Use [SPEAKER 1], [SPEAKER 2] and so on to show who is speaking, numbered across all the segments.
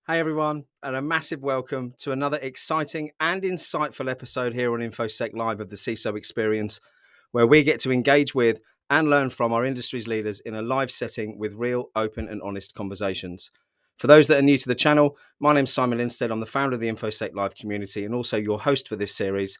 [SPEAKER 1] Hey everyone, and a massive welcome to another exciting and insightful episode here on InfoSec Live of the CISO Experience, where we get to engage with and learn from our industry's leaders in a live setting with real, open and honest conversations. For those that are new to the channel, my name's Simon Linstead. I'm the founder of the InfoSec Live community and also your host for this series.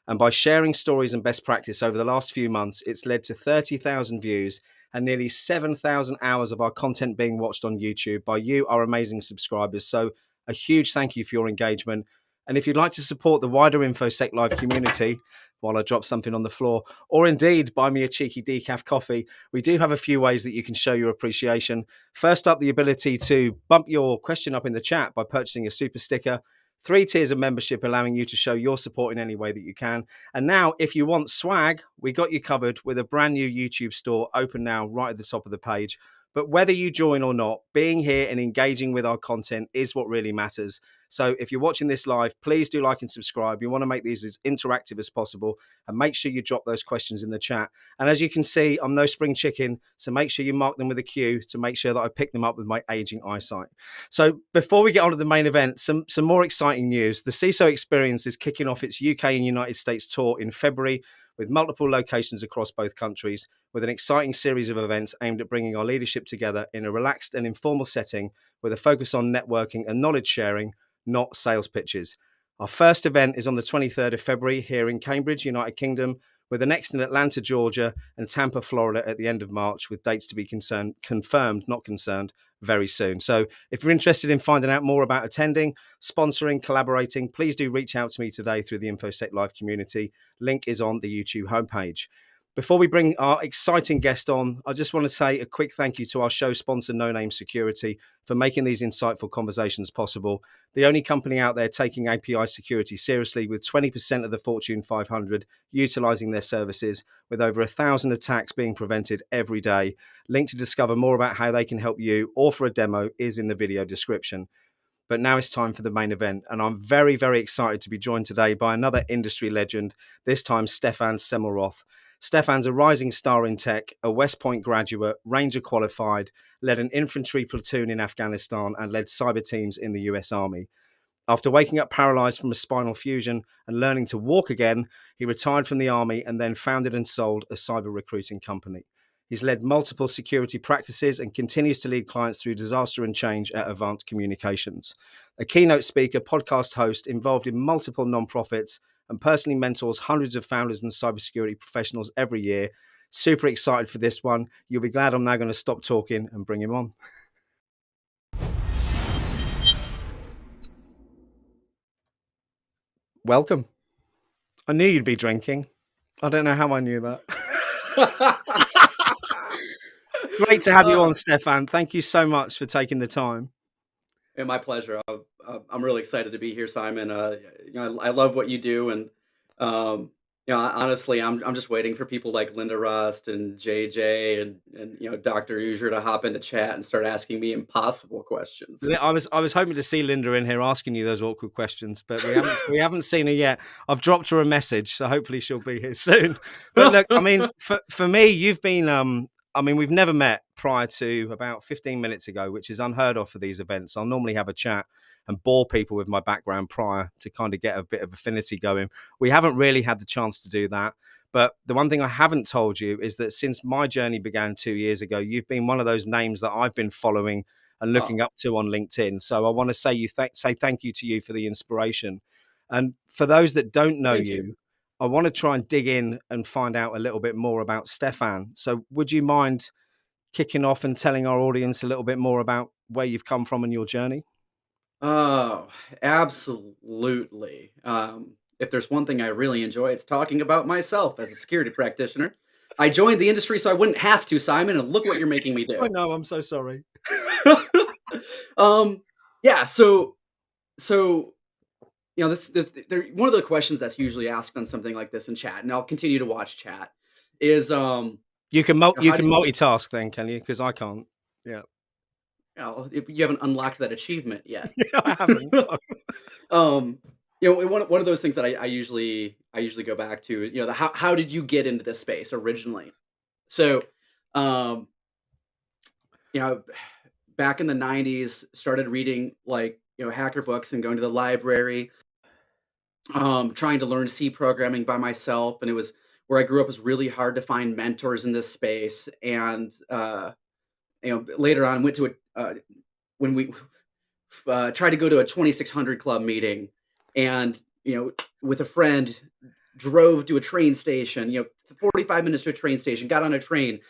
[SPEAKER 1] And by sharing stories and best practice over the last few months, it's led to 30,000 views and nearly 7,000 hours of our content being watched on YouTube by you, our amazing subscribers. So a huge thank you for your engagement. And if you'd like to support the wider InfoSec Live community, while I drop something on the floor, or indeed buy me a cheeky decaf coffee, we do have a few ways that you can show your appreciation. First up, the ability to bump your question up in the chat by purchasing a super sticker. 3 tiers of membership allowing you to show your support in any way that you can. And now, if you want swag, we got you covered with a brand new YouTube store open now right at the top of the page. But whether you join or not, being here and engaging with our content is what really matters. So if you're watching this live, please do like and subscribe. We want to make these as interactive as possible and make sure you drop those questions in the chat. And as you can see, I'm no spring chicken, so make sure you mark them with a Q to make sure that I pick them up with my aging eyesight. So before we get on to the main event, some more exciting news. The CISO Experience is kicking off its UK and United States tour in February, with multiple locations across both countries, with an exciting series of events aimed at bringing our leadership together in a relaxed and informal setting with a focus on networking and knowledge sharing, not sales pitches. Our first event is on the 23rd of February here in Cambridge, United Kingdom, with the next in Atlanta, Georgia, and Tampa, Florida at the end of March, with dates to be confirmed, not concerned, very soon. So if you're interested in finding out more about attending, sponsoring, collaborating, please do reach out to me today through the InfoSec Live community. Link is on the YouTube homepage. Before we bring our exciting guest on, I just want to say a quick thank you to our show sponsor, No Name Security, for making these insightful conversations possible. The only company out there taking API security seriously, with 20% of the Fortune 500 utilizing their services, with over 1,000 attacks being prevented every day. Link to discover more about how they can help you or for a demo is in the video description. But now it's time for the main event, and I'm very, very excited to be joined today by another industry legend, this time Stephen Semmelroth. Stefan's a rising star in tech, a West Point graduate, Ranger qualified, led an infantry platoon in Afghanistan and led cyber teams in the US Army. After waking up paralyzed from a spinal fusion and learning to walk again, he retired from the Army and then founded and sold a cyber recruiting company. He's led multiple security practices and continues to lead clients through disaster and change at Avant Communications. A keynote speaker, podcast host, involved in multiple nonprofits, and personally mentors hundreds of founders and cybersecurity professionals every year. Super excited for this one. You'll be glad I'm now going to stop talking and bring him on. Welcome. I knew you'd be drinking. I don't know how I knew that. Great to have you on, Stephen. Thank you so much for taking the time.
[SPEAKER 2] And my pleasure. I'm really excited to be here, Simon. I love what you do, and honestly, I'm just waiting for people like Linda Rust and JJ and Dr. User to hop into chat and start asking me impossible questions.
[SPEAKER 1] I was hoping to see Linda in here asking you those awkward questions, but we haven't seen her yet. I've dropped her a message, so hopefully she'll be here soon. But look, I mean, for me, you've been we've never met prior to about 15 minutes ago, which is unheard of for these events. I'll normally have a chat and bore people with my background prior to kind of get a bit of affinity going. We haven't really had the chance to do that. But the one thing I haven't told you is that since my journey began 2 years ago, you've been one of those names that I've been following and looking
[SPEAKER 2] Oh,
[SPEAKER 1] up to on LinkedIn. So I want to say say thank you to you for the inspiration. And for those that don't know
[SPEAKER 2] thank you.
[SPEAKER 1] you, I want to try and dig in and find out a little bit more about Stefan. So would you mind kicking off and telling our audience a little bit more about where you've come from and your journey?
[SPEAKER 2] Oh, absolutely. If there's one thing I really enjoy, it's talking about myself as a security practitioner. I joined the industry so I wouldn't have to, Simon, and look what you're making me
[SPEAKER 1] I
[SPEAKER 2] do.
[SPEAKER 1] know, I'm so sorry.
[SPEAKER 2] um, yeah, so this one of the questions that's usually asked on something like this in chat, and I'll continue to watch chat, is
[SPEAKER 1] You
[SPEAKER 2] how
[SPEAKER 1] can
[SPEAKER 2] did you get
[SPEAKER 1] multitask then, can you? Because I can't. Yeah.
[SPEAKER 2] if you haven't unlocked that achievement yet.
[SPEAKER 1] Yeah, I haven't. No.
[SPEAKER 2] um, one of those things that I usually go back to, the how did you get into this space originally? So, um, you know, back in the '90s, started reading like hacker books and going to the library, trying to learn C programming by myself, and it was where I grew up was really hard to find mentors in this space. And later on, went to when we tried to go to a 2600 club meeting, and with a friend, drove to a train station. 45 minutes to a train station, got on a train,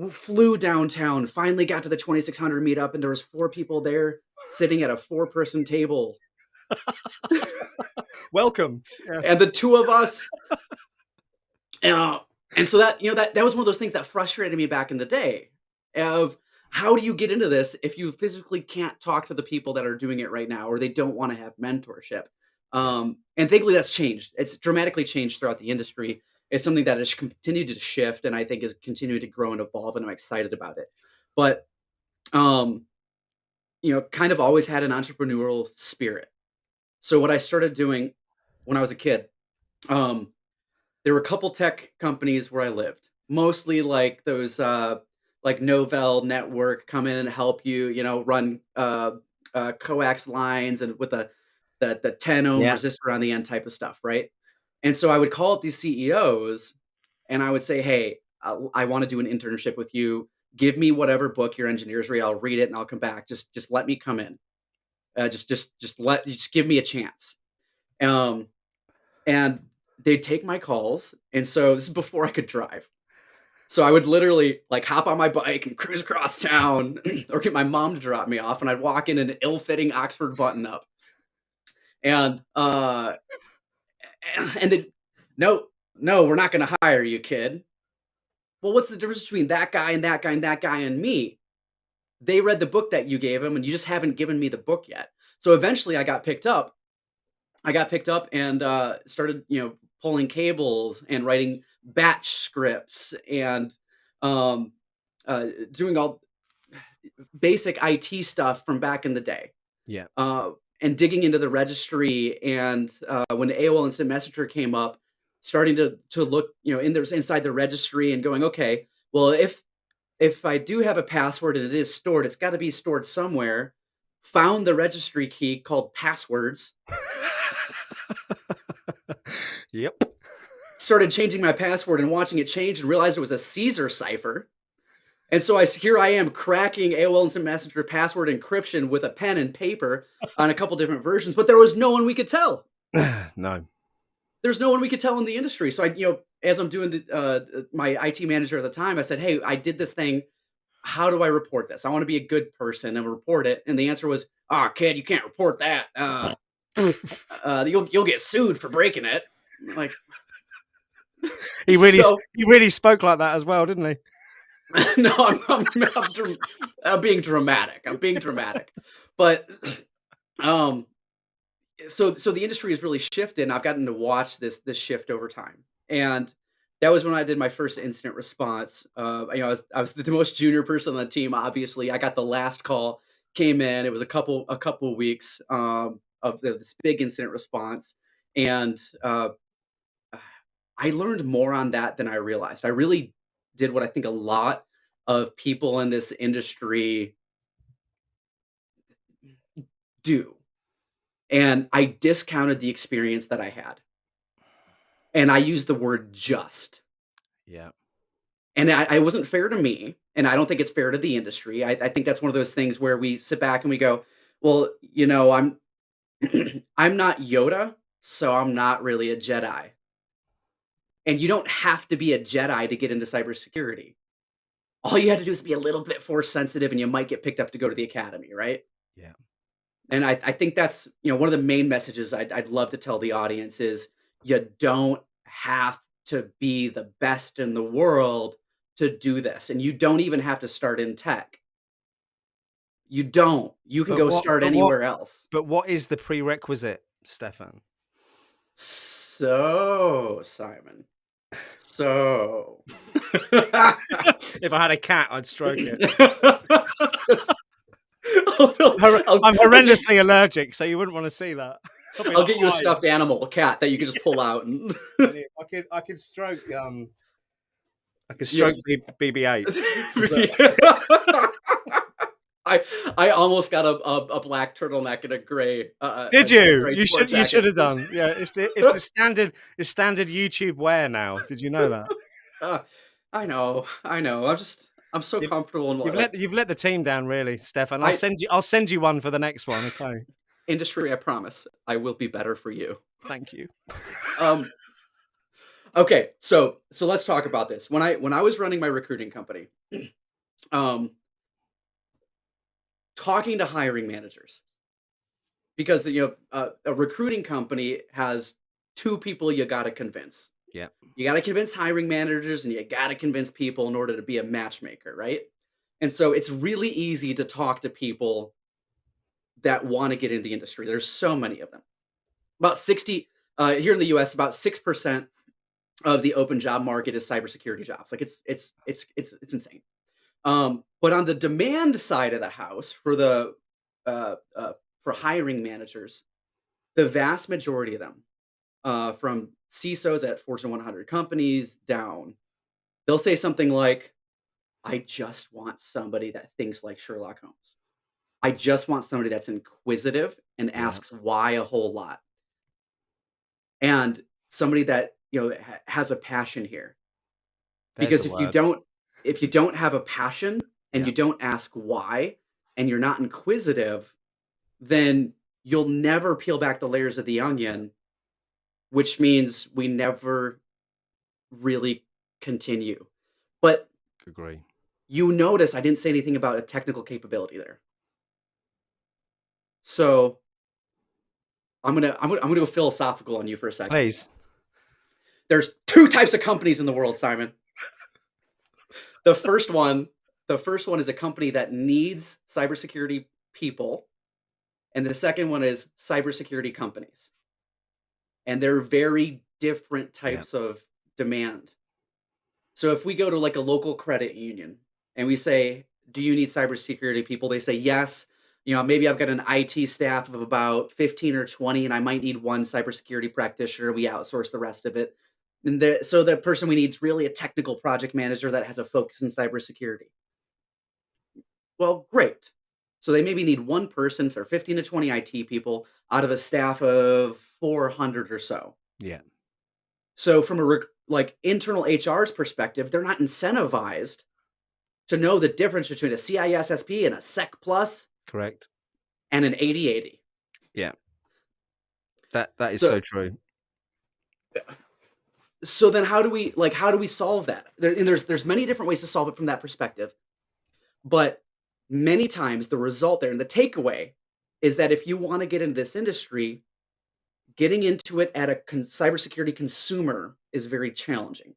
[SPEAKER 2] flew downtown, finally got to the 2600 meetup, and there was four people there sitting at a four-person table,
[SPEAKER 1] Welcome. Yeah.
[SPEAKER 2] and the two of us. Uh, and so that was one of those things that frustrated me back in the day. Of how do you get into this if you physically can't talk to the people that are doing it right now, or they don't want to have mentorship? And thankfully, that's changed. It's dramatically changed throughout the industry. It's something that has continued to shift, and I think is continuing to grow and evolve, and I'm excited about it. But um, kind of always had an entrepreneurial spirit. So what I started doing when I was a kid, um, there were a couple tech companies where I lived, mostly like those, like Novell Network come in and help you, run coax lines and with the 10 ohm
[SPEAKER 1] Yeah.
[SPEAKER 2] resistor on the end type of stuff, right? And so I would call up these CEOs and I would say, "Hey, I want to do an internship with you. Give me whatever book your engineers read. I'll read it and I'll come back. Just let me come in. Just give me a chance." Um, and they'd take my calls, and so this is before I could drive. So I would literally, like, hop on my bike and cruise across town or get my mom to drop me off, and I'd walk in an ill-fitting Oxford button-up, and, and they, "No, no, we're not gonna hire you, kid." "Well, what's the difference between that guy and that guy and that guy and me? They read the book that you gave them, and you just haven't given me the book yet." So eventually I got picked up and started, pulling cables and writing batch scripts and um, doing all basic IT stuff from back in the day.
[SPEAKER 1] Yeah.
[SPEAKER 2] Uh, and digging into the registry, and when AOL Instant Messenger came up, starting to look, inside the registry and going, okay, well, if I do have a password and it is stored, it's got to be stored somewhere. Found the registry key called passwords,
[SPEAKER 1] Yep.
[SPEAKER 2] started changing my password and watching it change and realized it was a Caesar cipher. And so here I am cracking AOL Instant Messenger password encryption with a pen and paper on a couple different versions, but there was no one we could tell.
[SPEAKER 1] No.
[SPEAKER 2] There's no one we could tell in the industry. So as I'm doing my IT manager at the time, I said, "Hey, I did this thing. How do I report this? I want to be a good person and report it." And the answer was, "Ah, kid, you can't report that. You'll get sued for breaking it." Like, so
[SPEAKER 1] He really spoke like that as well, didn't he?
[SPEAKER 2] no, I'm being dramatic. I'm being dramatic, but um, so the industry has really shifted, and I've gotten to watch this shift over time. And that was when I did my first incident response. I was the most junior person on the team. Obviously, I got the last call. Came in. It was a couple weeks of this big incident response, and I learned more on that than I realized. I really did what I think a lot of people in this industry do. And I discounted the experience that I had. And I used the word just.
[SPEAKER 1] Yeah.
[SPEAKER 2] And I wasn't fair to me, and I don't think it's fair to the industry. I think that's one of those things where we sit back and we go, well, I'm I'm not Yoda, so I'm not really a Jedi. And you don't have to be a Jedi to get into cybersecurity. All you had to do is be a little bit force sensitive and you might get picked up to go to the academy, right?
[SPEAKER 1] Yeah.
[SPEAKER 2] And I think that's, one of the main messages I'd love to tell the audience is you don't have to be the best in the world to do this. And you don't even have to start in tech. You don't. You can
[SPEAKER 1] But
[SPEAKER 2] go
[SPEAKER 1] what
[SPEAKER 2] start
[SPEAKER 1] but what
[SPEAKER 2] anywhere else.
[SPEAKER 1] but what is the prerequisite, Stefan?
[SPEAKER 2] So, Simon. So.
[SPEAKER 1] If I had a cat, I'd stroke it. I'm
[SPEAKER 2] I'll get
[SPEAKER 1] horrendously allergic, so you wouldn't want to see that. I'll be
[SPEAKER 2] I'll
[SPEAKER 1] like
[SPEAKER 2] get you a stuffed
[SPEAKER 1] hives.
[SPEAKER 2] animal, a cat that you can just pull out and
[SPEAKER 1] Brilliant. I could stroke
[SPEAKER 2] yeah.
[SPEAKER 1] BB-8. Is that
[SPEAKER 2] I I almost got a black turtleneck and a gray
[SPEAKER 1] Did
[SPEAKER 2] a
[SPEAKER 1] you?
[SPEAKER 2] gray
[SPEAKER 1] You
[SPEAKER 2] sport
[SPEAKER 1] should
[SPEAKER 2] jacket.
[SPEAKER 1] have done. Yeah, it's the standard YouTube wear now. Did you know that?
[SPEAKER 2] Uh, I know. I'm so
[SPEAKER 1] You've,
[SPEAKER 2] comfortable in
[SPEAKER 1] you've
[SPEAKER 2] what
[SPEAKER 1] let
[SPEAKER 2] like
[SPEAKER 1] you've let the team down, really, Stefan. I'll
[SPEAKER 2] I
[SPEAKER 1] send you I'll send you one for the next one. Okay.
[SPEAKER 2] industry. I promise I will be better for you.
[SPEAKER 1] Thank you.
[SPEAKER 2] Um. Okay. So let's talk about this. When I was running my recruiting company, um, talking to hiring managers because a recruiting company has two people you got to convince.
[SPEAKER 1] Yeah.
[SPEAKER 2] You got to convince hiring managers and you got to convince people in order to be a matchmaker, right? And so it's really easy to talk to people that want to get into the industry. There's so many of them. About 60 here in the US, about 6% of the open job market is cybersecurity jobs. Like it's insane. But on the demand side of the house for the for hiring managers, the vast majority of them, from CISOs at Fortune 100 companies down, they'll say something like, "I just want somebody that thinks like Sherlock Holmes. I just want somebody that's inquisitive and
[SPEAKER 1] Yeah.
[SPEAKER 2] asks why a whole lot, and somebody that has a passion here."
[SPEAKER 1] There's the
[SPEAKER 2] Because
[SPEAKER 1] word.
[SPEAKER 2] if you don't have a passion and
[SPEAKER 1] Yeah.
[SPEAKER 2] you don't ask why and you're not inquisitive, then you'll never peel back the layers of the onion, which means we never really continue. But
[SPEAKER 1] Agree.
[SPEAKER 2] you notice I didn't say anything about a technical capability there. So I'm gonna go philosophical on you for a second.
[SPEAKER 1] Please.
[SPEAKER 2] There's two types of companies in the world, Simon. The first one, the first one is a company that needs cybersecurity people, and the second one is cybersecurity companies. And they're very different
[SPEAKER 1] Yeah.
[SPEAKER 2] types of demand. So if we go to like a local credit union and we say, "Do you need cybersecurity people?" They say, "Yes." Maybe I've got an IT staff of about 15 or 20, and I might need one cybersecurity practitioner. We outsource the rest of it. And so the person we need is really a technical project manager that has a focus in cybersecurity. Well, great. So they maybe need one person for 15 to 20 IT people out of a staff of 400 or so.
[SPEAKER 1] Yeah.
[SPEAKER 2] So from a like internal HR's perspective, they're not incentivized to know the difference between a CISSP and a Sec Plus
[SPEAKER 1] Correct.
[SPEAKER 2] and an 8080.
[SPEAKER 1] Yeah. That is so
[SPEAKER 2] So
[SPEAKER 1] true.
[SPEAKER 2] so then how do we solve that? There's many different ways to solve it from that perspective. But many times the result there and the takeaway is that if you want to get into this industry, getting into it at a cybersecurity consumer is very challenging.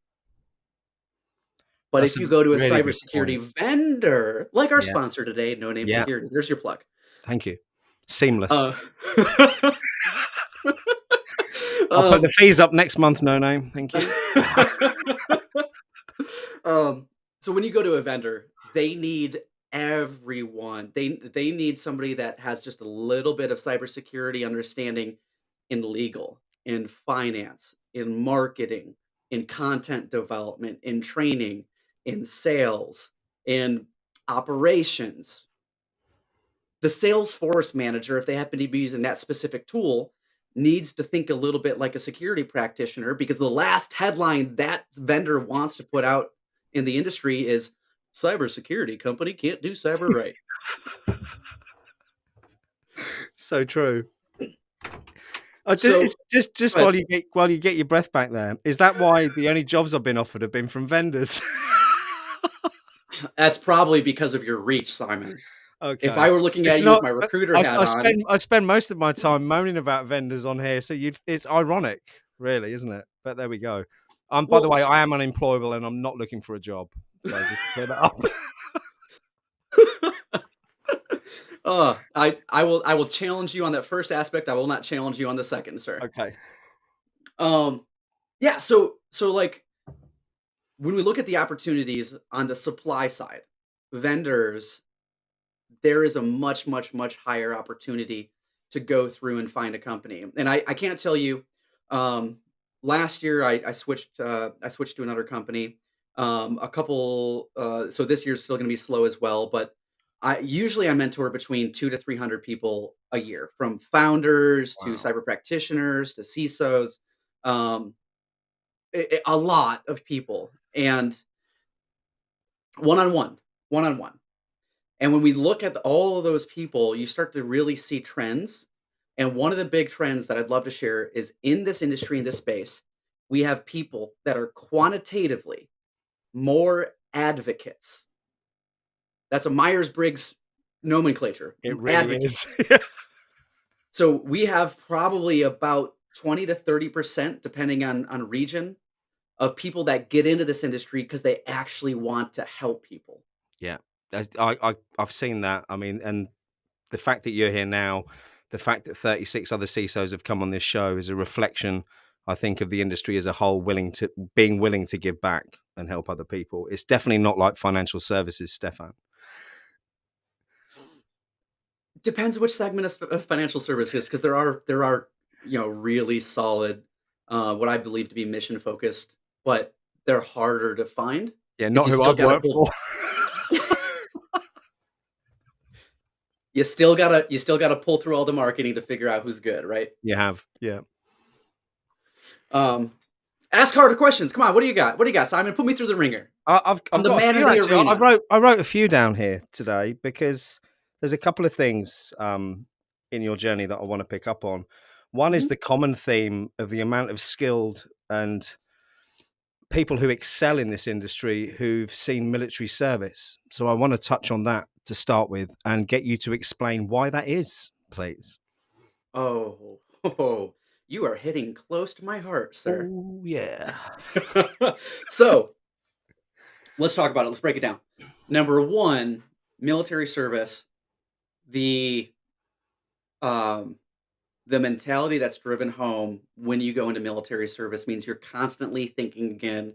[SPEAKER 2] But
[SPEAKER 1] That's
[SPEAKER 2] if
[SPEAKER 1] a
[SPEAKER 2] you go to a
[SPEAKER 1] really good point.
[SPEAKER 2] cybersecurity vendor, like our
[SPEAKER 1] Yeah.
[SPEAKER 2] sponsor today, No Name
[SPEAKER 1] Yeah.
[SPEAKER 2] Security, there's your plug.
[SPEAKER 1] Thank you. Seamless.
[SPEAKER 2] Uh,
[SPEAKER 1] I'll put the
[SPEAKER 2] um,
[SPEAKER 1] fees up next month, no name. Thank you.
[SPEAKER 2] so when you go to a vendor, they need everyone. They need somebody that has just a little bit of cybersecurity understanding in legal, in finance, in marketing, in content development, in training, in sales, in operations. The Salesforce manager, if they happen to be using that specific tool, needs to think a little bit like a security practitioner, because the last headline that vendor wants to put out in the industry is cybersecurity company can't do cyber right.
[SPEAKER 1] So true. It's
[SPEAKER 2] So,
[SPEAKER 1] just
[SPEAKER 2] but
[SPEAKER 1] while you get your breath back there, is that why the only jobs I've been offered have been from vendors?
[SPEAKER 2] that's probably because of your reach, Simon. If
[SPEAKER 1] Okay.
[SPEAKER 2] I were looking
[SPEAKER 1] It's
[SPEAKER 2] at you with
[SPEAKER 1] not
[SPEAKER 2] my recruiter hat on,
[SPEAKER 1] I spend most of my time moaning about vendors on here, so it's ironic, really, isn't it? But there we go. By the
[SPEAKER 2] well,
[SPEAKER 1] way, I am unemployable and I'm not looking for a job. So just to clear that up.
[SPEAKER 2] I will challenge you on that first aspect. I will not challenge you on the second, sir.
[SPEAKER 1] Okay.
[SPEAKER 2] Um, yeah. So like when we look at the opportunities on the supply side, vendors, there is a much, much, much higher opportunity to go through and find a company. And I can't tell you, um, last year I switched to another company. So this year's still going to be slow as well, but I mentor between 2 to 300 people a year, from founders to
[SPEAKER 1] Wow.
[SPEAKER 2] cyber practitioners to CISOs, um, a lot of people, and one on one, one on one. And when we look at all of those people, you start to really see trends. And one of the big trends that I'd love to share is, in this industry, in this space, we have people that are quantitatively more advocates. That's a Myers-Briggs nomenclature,
[SPEAKER 1] It really is.
[SPEAKER 2] advocates. So we have probably about 20 to 30%, depending on region, of people that get into this industry because they actually want to help people.
[SPEAKER 1] Yeah. I've seen that. I mean, and the fact that you're here now, the fact that 36 other CISOs have come on this show is a reflection, I think, of the industry as a whole, being willing to give back and help other people. It's definitely not like financial services, Stefan.
[SPEAKER 2] Depends which segment of financial services, because there are really solid, what I believe to be mission focused, but they're harder to find
[SPEAKER 1] Yeah,
[SPEAKER 2] because
[SPEAKER 1] not who I've worked for.
[SPEAKER 2] you still gotta pull through all the marketing to figure out who's good, right?
[SPEAKER 1] You have, yeah.
[SPEAKER 2] Um, Ask harder questions. Come on, what do you got? What do you got, Simon? Put me through the ringer. I'm
[SPEAKER 1] I've
[SPEAKER 2] the
[SPEAKER 1] got a
[SPEAKER 2] man in
[SPEAKER 1] few
[SPEAKER 2] the
[SPEAKER 1] actually.
[SPEAKER 2] arena.
[SPEAKER 1] I wrote a few down here today because there's a couple of things in your journey that I want to pick up on. One is
[SPEAKER 2] Mhm.
[SPEAKER 1] the common theme of the amount of skilled and people who excel in this industry who've seen military service. So I want to touch on that to start with and get you to explain why that is, please.
[SPEAKER 2] Oh, oh, you are hitting close to my heart, sir.
[SPEAKER 1] Oh yeah.
[SPEAKER 2] So let's talk about it. Let's break it down. Number one, military service. The um, the mentality that's driven home when you go into military service means you're constantly thinking again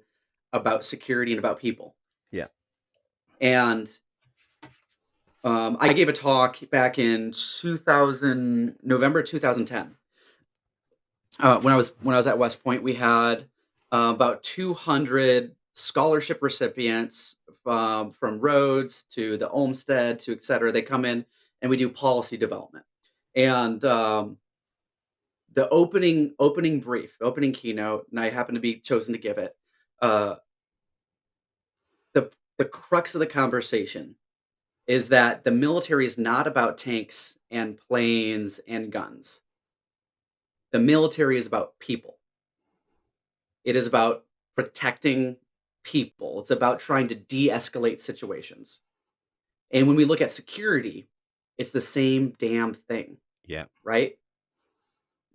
[SPEAKER 2] about security and about people.
[SPEAKER 1] Yeah.
[SPEAKER 2] And I gave a talk back in 2000, November 2010. When I was at West Point, we had about 200 scholarship recipients, from Rhodes to the Olmsted to et cetera. They come in and we do policy development. And the opening brief, opening keynote, and I happen to be chosen to give it. Uh, the crux of the conversation is that the military is not about tanks and planes and guns. The military is about people. It is about protecting people. It's about trying to de-escalate situations. And when we look at security, it's the same damn thing,
[SPEAKER 1] Yeah.
[SPEAKER 2] right?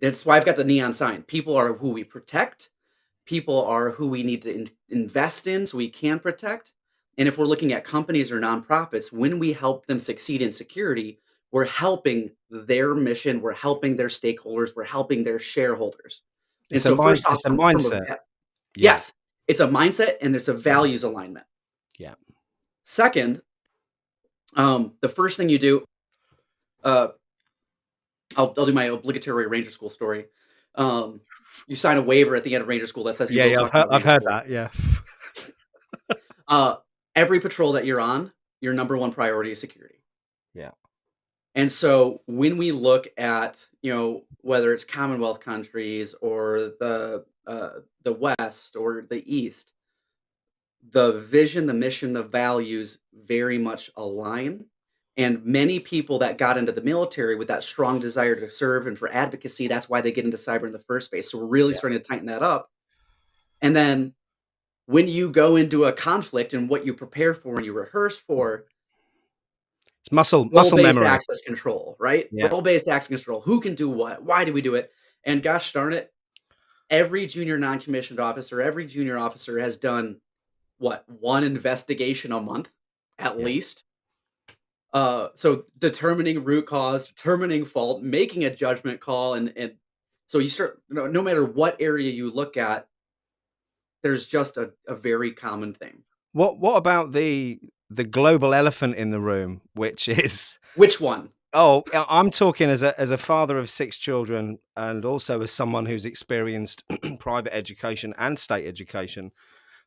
[SPEAKER 2] That's why I've got the neon sign. People are who we protect. People are who we need to invest in so we can protect. And if we're looking at companies or nonprofits, when we help them succeed in security, we're helping their mission, we're helping their stakeholders, we're helping their shareholders. And so, first off,
[SPEAKER 1] It's a
[SPEAKER 2] from
[SPEAKER 1] mindset. Yeah.
[SPEAKER 2] yes, it's a mindset and it's a values alignment.
[SPEAKER 1] Yeah.
[SPEAKER 2] Second, the first thing you do, uh, I'll do my obligatory Ranger School story. Um, you sign a waiver at the end of Ranger School that says you
[SPEAKER 1] Yeah,
[SPEAKER 2] will
[SPEAKER 1] yeah,
[SPEAKER 2] talk about
[SPEAKER 1] I've
[SPEAKER 2] Ranger
[SPEAKER 1] heard
[SPEAKER 2] School.
[SPEAKER 1] that. Yeah.
[SPEAKER 2] Uh, every patrol that you're on, your number one priority is security.
[SPEAKER 1] Yeah.
[SPEAKER 2] And so when we look at, whether it's Commonwealth countries or the West or the East, the vision, the mission, the values very much align. And many people that got into the military with that strong desire to serve and for advocacy, that's why they get into cyber in the first place. So we're really
[SPEAKER 1] Yeah.
[SPEAKER 2] starting to tighten that up. And then when you go into a conflict and what you prepare for and you rehearse for,
[SPEAKER 1] It's muscle
[SPEAKER 2] role-based
[SPEAKER 1] memory.
[SPEAKER 2] access control, right?
[SPEAKER 1] Yeah.
[SPEAKER 2] Role-based access control. Who can do what? Why do we do it? And gosh darn it, every junior non-commissioned officer, every junior officer has done what, one investigation a month at
[SPEAKER 1] Yeah.
[SPEAKER 2] least. So determining root cause, determining fault, making a judgment call, and so you start, no matter what area you look at, there's just a very common thing.
[SPEAKER 1] What about the global elephant in the room, which is
[SPEAKER 2] Which one?
[SPEAKER 1] I'm talking as a father of 6 children and also as someone who's experienced private education and state education.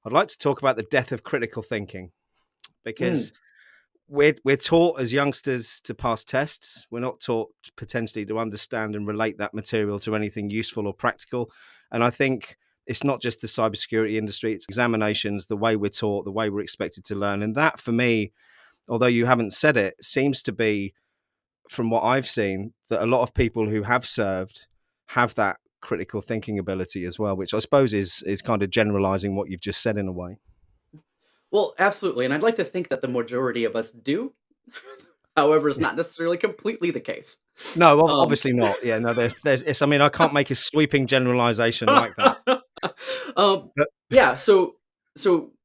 [SPEAKER 1] I'd like to talk about the death of critical thinking
[SPEAKER 2] Mm.
[SPEAKER 1] because we're taught as youngsters to pass tests. We're not taught potentially to understand and relate that material to anything useful or practical. And I think it's not just the cybersecurity industry, it's examinations, the way we're taught, the way we're expected to learn. And that for me, although you haven't said it, seems to be, from what I've seen, that a lot of people who have served have that critical thinking ability as well, which I suppose is kind of generalizing what you've just said in a way.
[SPEAKER 2] Well, absolutely, and I'd like to think that the majority of us do. However, it's not necessarily completely the case.
[SPEAKER 1] No,
[SPEAKER 2] Um,
[SPEAKER 1] obviously not. Yeah, no, there's it's I mean, I can't make a sweeping generalization like that.
[SPEAKER 2] um,
[SPEAKER 1] But
[SPEAKER 2] yeah, so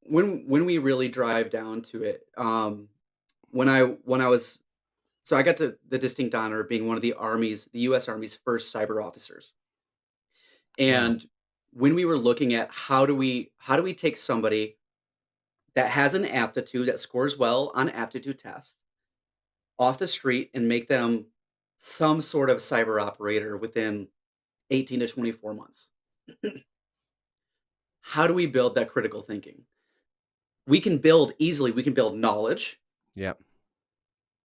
[SPEAKER 2] when we really drive down to it, when I was so I got to the distinct honor of being one of the U.S. Army's first cyber officers,
[SPEAKER 1] wow.
[SPEAKER 2] and when we were looking at how do we take somebody that has an aptitude that scores well on aptitude tests off the street and make them some sort of cyber operator within 18 to 24 months. How do we build that critical thinking? We can build knowledge,
[SPEAKER 1] Yeah,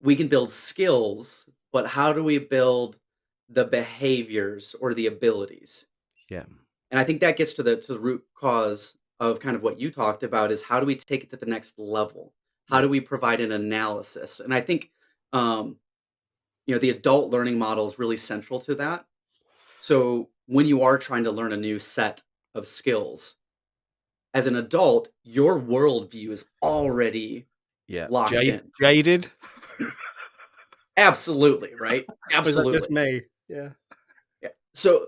[SPEAKER 2] we can build skills, but how do we build the behaviors or the abilities?
[SPEAKER 1] yeah,
[SPEAKER 2] And I think that gets to the root cause of kind of what you talked about is how do we take it to the next level? How
[SPEAKER 1] yeah,
[SPEAKER 2] do we provide an analysis? And I think um, the adult learning model is really central to that. So when you are trying to learn a new set of skills, as an adult, your worldview is already
[SPEAKER 1] yeah.
[SPEAKER 2] locked in.
[SPEAKER 1] Jaded?
[SPEAKER 2] Absolutely, right?
[SPEAKER 1] Was that just
[SPEAKER 2] Absolutely.
[SPEAKER 1] me? Yeah.
[SPEAKER 2] Yeah. So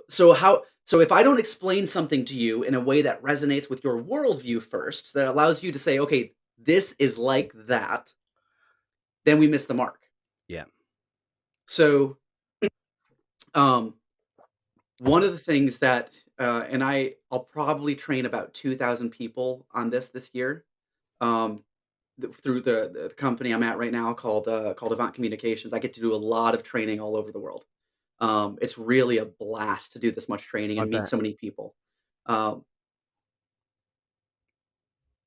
[SPEAKER 2] if I don't explain something to you in a way that resonates with your worldview first, that allows you to say, okay, this is like that, then we miss the mark.
[SPEAKER 1] Yeah.
[SPEAKER 2] So um one of the things that and I'll probably train about 2,000 people on this year. Um through the company I'm at right now called Avant Communications. I get to do a lot of training all over the world. It's really a blast to do this much training
[SPEAKER 1] I
[SPEAKER 2] and meet
[SPEAKER 1] bet.
[SPEAKER 2] so many people. Um,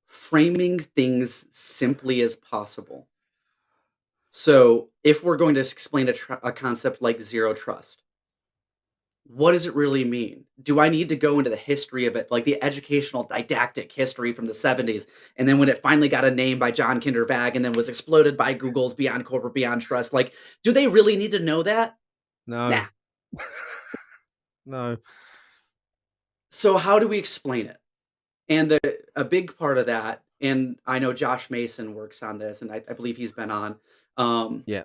[SPEAKER 2] Framing things simply as possible. So, if we're going to explain a concept like zero trust, what does it really mean? Do I need to go into the history of it, like the educational didactic history from the 70s, and then when it finally got a name by John Kindervag and then was exploded by Google's Beyond Corporate Beyond Trust? Like, do they really need to know that? Nah.
[SPEAKER 1] No. No.
[SPEAKER 2] So, how do we explain it? And a big part of that, and I know Josh Mason works on this, and I believe he's been on. Um,
[SPEAKER 1] Yeah.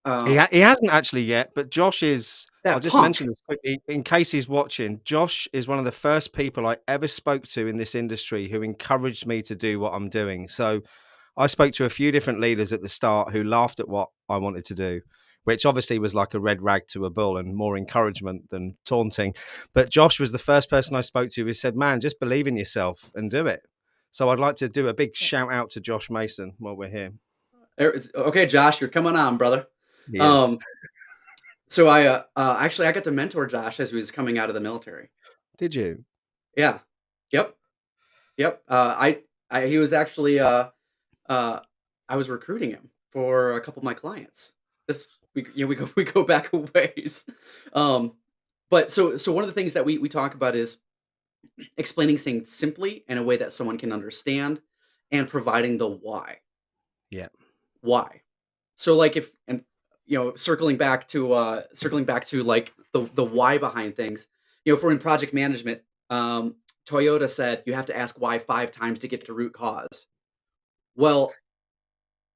[SPEAKER 2] uh,
[SPEAKER 1] He hasn't actually yet, but Josh is. I'll
[SPEAKER 2] that
[SPEAKER 1] just
[SPEAKER 2] punk.
[SPEAKER 1] mention this quickly in case he's watching. Josh is one of the first people I ever spoke to in this industry who encouraged me to do what I'm doing. So I spoke to a few different leaders at the start who laughed at what I wanted to do, which obviously was like a red rag to a bull and more encouragement than taunting. But Josh was the first person I spoke to who said, "Man, just believe in yourself and do it." So I'd like to do a big shout out to Josh Mason while we're here.
[SPEAKER 2] Okay, Josh, you're coming on, brother.
[SPEAKER 1] He is.
[SPEAKER 2] Um, so actually I got to mentor Josh as he was coming out of the military.
[SPEAKER 1] Did you?
[SPEAKER 2] Yeah. Yep. Yep. I he was actually uh I was recruiting him for a couple of my clients. this we go back a ways. Um, but so one of the things that we talk about is explaining things simply in a way that someone can understand and providing the why.
[SPEAKER 1] Yeah.
[SPEAKER 2] Why? So like if and circling back to like the why behind things. If we're in project management, um, Toyota said you have to ask why 5 times to get to root cause. Well,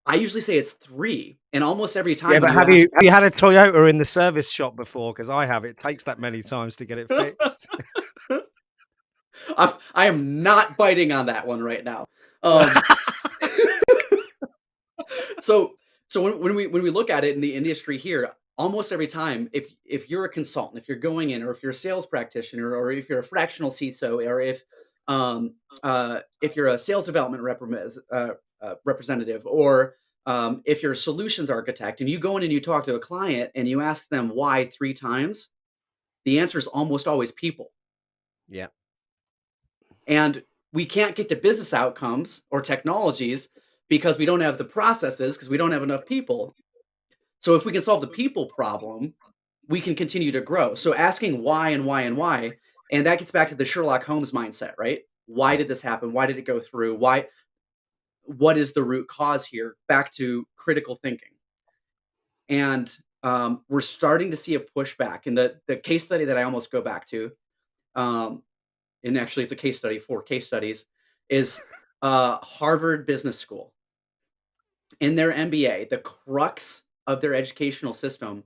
[SPEAKER 2] I usually say it's 3, and almost every
[SPEAKER 1] Yeah,
[SPEAKER 2] time when
[SPEAKER 1] but
[SPEAKER 2] you ask.
[SPEAKER 1] have you had a Toyota in the service shop before? Because I have. It takes that many times to get it fixed.
[SPEAKER 2] I am not biting on that one right now. Um, so when we look at it in the industry here, almost every time, if you're a consultant, if you're going in, or if you're a sales practitioner, or if you're a fractional CISO, or if you're a sales development representative, or if you're a solutions architect, and you go in and you talk to a client and you ask them why 3 times, the answer is almost always people.
[SPEAKER 1] Yeah,
[SPEAKER 2] And we can't get to business outcomes or technologies because we don't have the processes, because we don't have enough people. So if we can solve the people problem, we can continue to grow. So asking why and why and why, and that gets back to the Sherlock Holmes mindset, right? Why did this happen? Why did it go through? Why? What is the root cause here? Back to critical thinking. And we're starting to see a pushback. And the case study that I almost go back to, um, and actually it's a case study, 4 case studies, is Harvard Business School. In their MBA, the crux of their educational system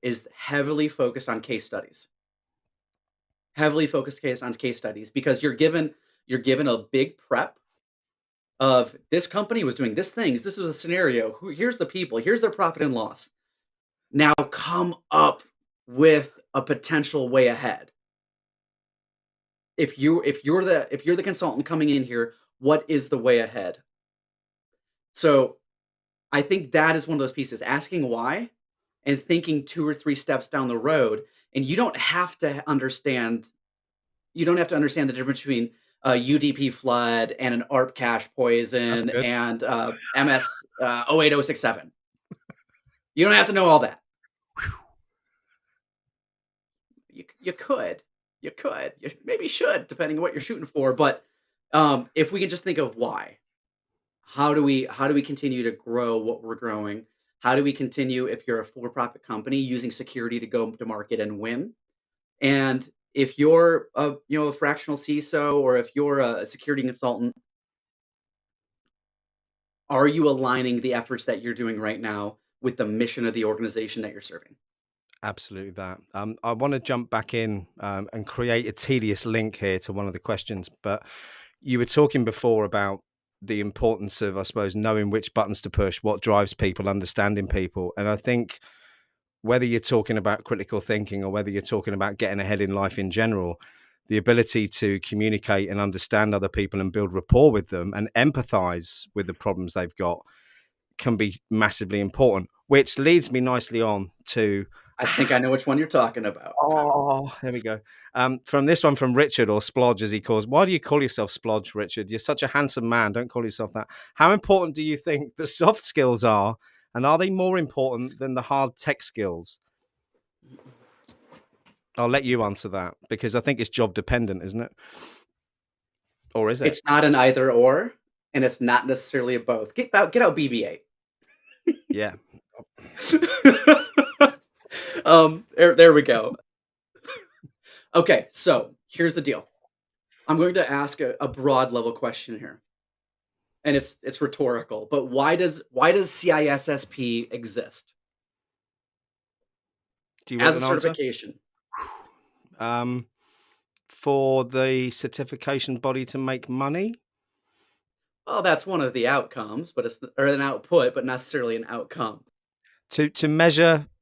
[SPEAKER 2] is heavily focused on case studies. Heavily focused case on case studies, because you're given a big prep of this company was doing this things. This is a scenario. Here's the people. Here's their profit and loss. Now come up with a potential way ahead. If you're the consultant coming in here, what is the way ahead? So I think that is one of those pieces, asking why and thinking 2 or 3 steps down the road, and you don't have to understand the difference between a UDP flood and an ARP cache
[SPEAKER 1] that's
[SPEAKER 2] poison
[SPEAKER 1] good.
[SPEAKER 2] and MS 08067. You don't have to know all that. You could. You could. You maybe should, depending on what you're shooting for, but if we can just think of why. How do we continue to grow what we're growing? How do we continue, if you're a for-profit company, using security to go to market and win? And if you're a fractional CISO, or if you're a security consultant, are you aligning the efforts that you're doing right now with the mission of the organization that you're serving?
[SPEAKER 1] Absolutely that. I want to jump back in and create a tedious link here to one of the questions, but you were talking before about the importance of, I suppose, knowing which buttons to push, what drives people, understanding people. And I think whether you're talking about critical thinking or whether you're talking about getting ahead in life in general, the ability to communicate and understand other people and build rapport with them and empathize with the problems they've got can be massively important, which leads me nicely on to
[SPEAKER 2] I think I know which one you're talking about.
[SPEAKER 1] oh, there we go. From this one from Richard, or Splodge as he calls. Why do you call yourself Splodge, Richard? You're such a handsome man. Don't call yourself that. How important do you think the soft skills are, and are they more important than the hard tech skills? I'll let you answer that because I think it's job dependent, isn't it? Or is it?
[SPEAKER 2] It's not an either or, and it's not necessarily a both. Get out BB-8.
[SPEAKER 1] Yeah.
[SPEAKER 2] There we go. Okay, so here's the deal. I'm going to ask a broad level question here, and it's rhetorical. But why does CISSP exist
[SPEAKER 1] Do you want
[SPEAKER 2] as a
[SPEAKER 1] an answer?
[SPEAKER 2] certification?
[SPEAKER 1] Um, for the certification body to make money.
[SPEAKER 2] Well, that's one of the outcomes, but it's or an output, but not necessarily an outcome.
[SPEAKER 1] To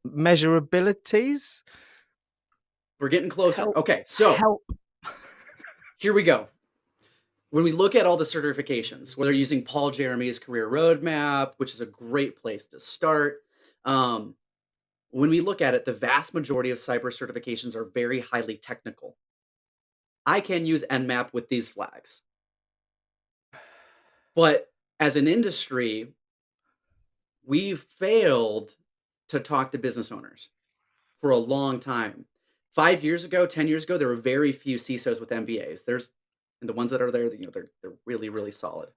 [SPEAKER 1] measurabilities.
[SPEAKER 2] We're getting closer.
[SPEAKER 1] Help.
[SPEAKER 2] Okay, so
[SPEAKER 1] Help.
[SPEAKER 2] here we go. When we look at all the certifications, whether using Paul Jeremy's career roadmap, which is a great place to start, um, when we look at it, the vast majority of cyber certifications are very highly technical. I can use Nmap with these flags, but as an industry, we've failed to talk to business owners for a long time. 5 years ago, 10 years ago, there were very few CISOs with MBAs. And the ones that are there, they're really, really solid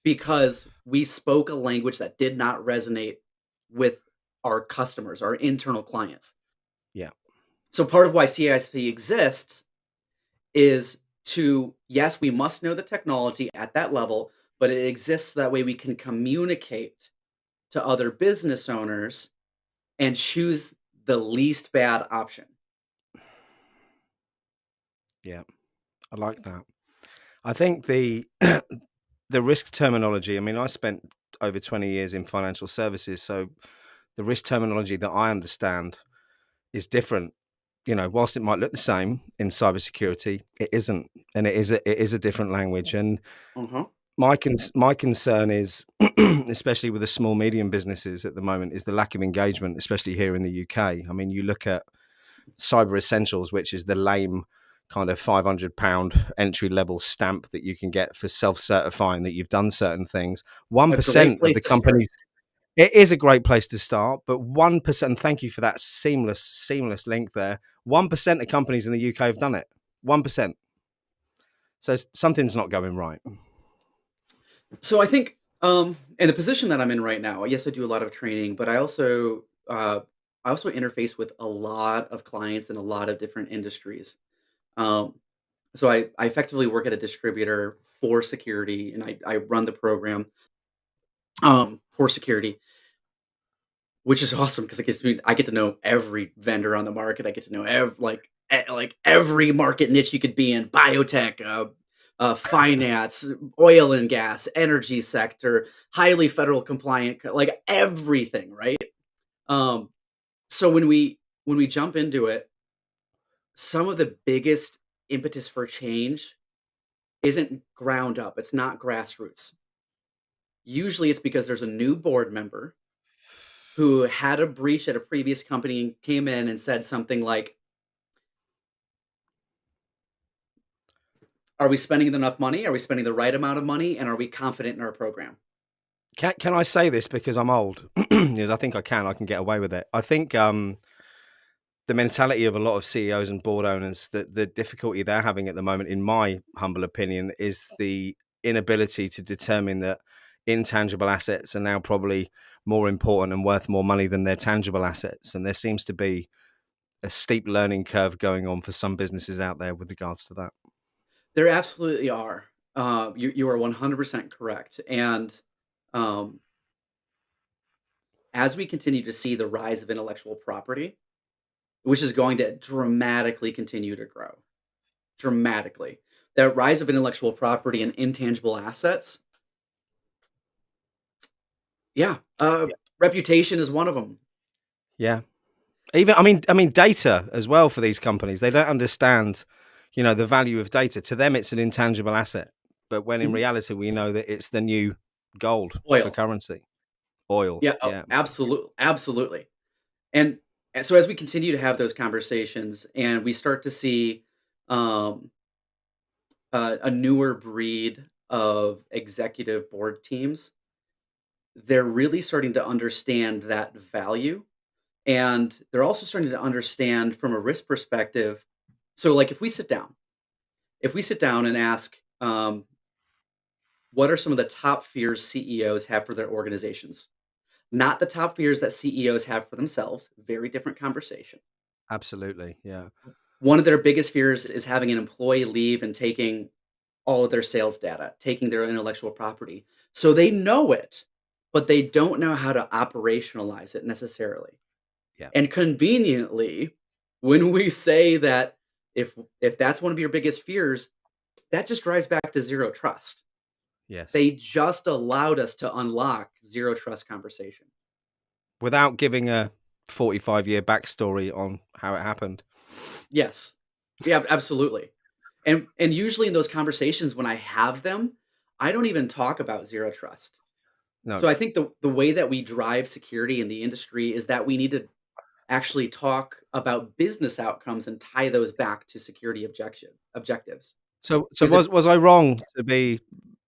[SPEAKER 2] because we spoke a language that did not resonate with our customers, our internal clients.
[SPEAKER 1] Yeah.
[SPEAKER 2] So part of why CISP exists is to, yes, we must know the technology at that level, but it exists so that way we can communicate to other business owners and choose the least bad option.
[SPEAKER 1] Yeah. I like that. I think the the risk terminology, I mean, I spent over 20 years in financial services, so the risk terminology that I understand is different. You know, whilst it might look the same in cybersecurity, it isn't, and it is a different language. And
[SPEAKER 2] Uh-huh.
[SPEAKER 1] my concern is, especially with the small medium businesses at the moment, is the lack of engagement, especially here in the UK. I mean, you look at Cyber Essentials, which is the lame kind of £500 entry level stamp that you can get for self certifying that you've done certain things. One
[SPEAKER 2] A great
[SPEAKER 1] percent of
[SPEAKER 2] place
[SPEAKER 1] the
[SPEAKER 2] to start.
[SPEAKER 1] companies. It is a great place to start, but 1%. Thank you for that seamless link there. 1% of companies in the UK have done it. 1%. So something's not going right.
[SPEAKER 2] So I think, in the position that I'm in right now, yes, I do a lot of training, but I also interface with a lot of clients in a lot of different industries. Um, so I effectively work at a distributor for security, and I run the program for security, which is awesome because I get to know every vendor on the market. I get to know like every market niche you could be in: biotech, finance, oil and gas, energy sector, highly federal compliant, like everything, right? Um, so when we jump into it, some of the biggest impetus for change isn't ground up. It's not grassroots. Usually, it's because there's a new board member who had a breach at a previous company and came in and said something like, "Are we spending enough money? Are we spending the right amount of money? And are we confident in our program?"
[SPEAKER 1] Can I say this because I'm old? Yes, I think I can. I can get away with it. I think the mentality of a lot of CEOs and board owners, that the difficulty they're having at the moment, in my humble opinion, is the inability to determine that intangible assets are now probably more important and worth more money than their tangible assets. And there seems to be a steep learning curve going on for some businesses out there with regards to that.
[SPEAKER 2] There absolutely are. You are 100% correct. And um, as we continue to see the rise of intellectual property, which is going to dramatically continue to grow, dramatically, that rise of intellectual property and intangible assets, yeah,
[SPEAKER 1] Yeah.
[SPEAKER 2] reputation is one of them.
[SPEAKER 1] Yeah. Even I mean data as well for these companies. They don't understand, the value of data. To them it's an intangible asset. But when in
[SPEAKER 2] Mhm.
[SPEAKER 1] reality we know that it's the new gold for
[SPEAKER 2] Oil.
[SPEAKER 1] currency. Oil.
[SPEAKER 2] Yeah, oh,
[SPEAKER 1] Yeah.
[SPEAKER 2] absolutely, absolutely. And so as we continue to have those conversations and we start to see um, a newer breed of executive board teams, they're really starting to understand that value. And they're also starting to understand from a risk perspective. So, like, if we sit down and ask, what are some of the top fears CEOs have for their organizations? Not the top fears that CEOs have for themselves, very different conversation.
[SPEAKER 1] Absolutely. Yeah.
[SPEAKER 2] One of their biggest fears is having an employee leave and taking all of their sales data, taking their intellectual property. So they know it, but they don't know how to operationalize it necessarily.
[SPEAKER 1] Yeah.
[SPEAKER 2] And conveniently, when we say that if that's one of your biggest fears, that just drives back to zero trust.
[SPEAKER 1] Yes.
[SPEAKER 2] They just allowed us to unlock zero trust conversation.
[SPEAKER 1] Without giving a 45-year backstory on how it happened.
[SPEAKER 2] Yes. Yeah, absolutely. And usually in those conversations when I have them, I don't even talk about zero trust.
[SPEAKER 1] No.
[SPEAKER 2] So I think the way that we drive security in the industry is that we need to actually talk about business outcomes and tie those back to security objectives.
[SPEAKER 1] So
[SPEAKER 2] Because if
[SPEAKER 1] was I wrong to be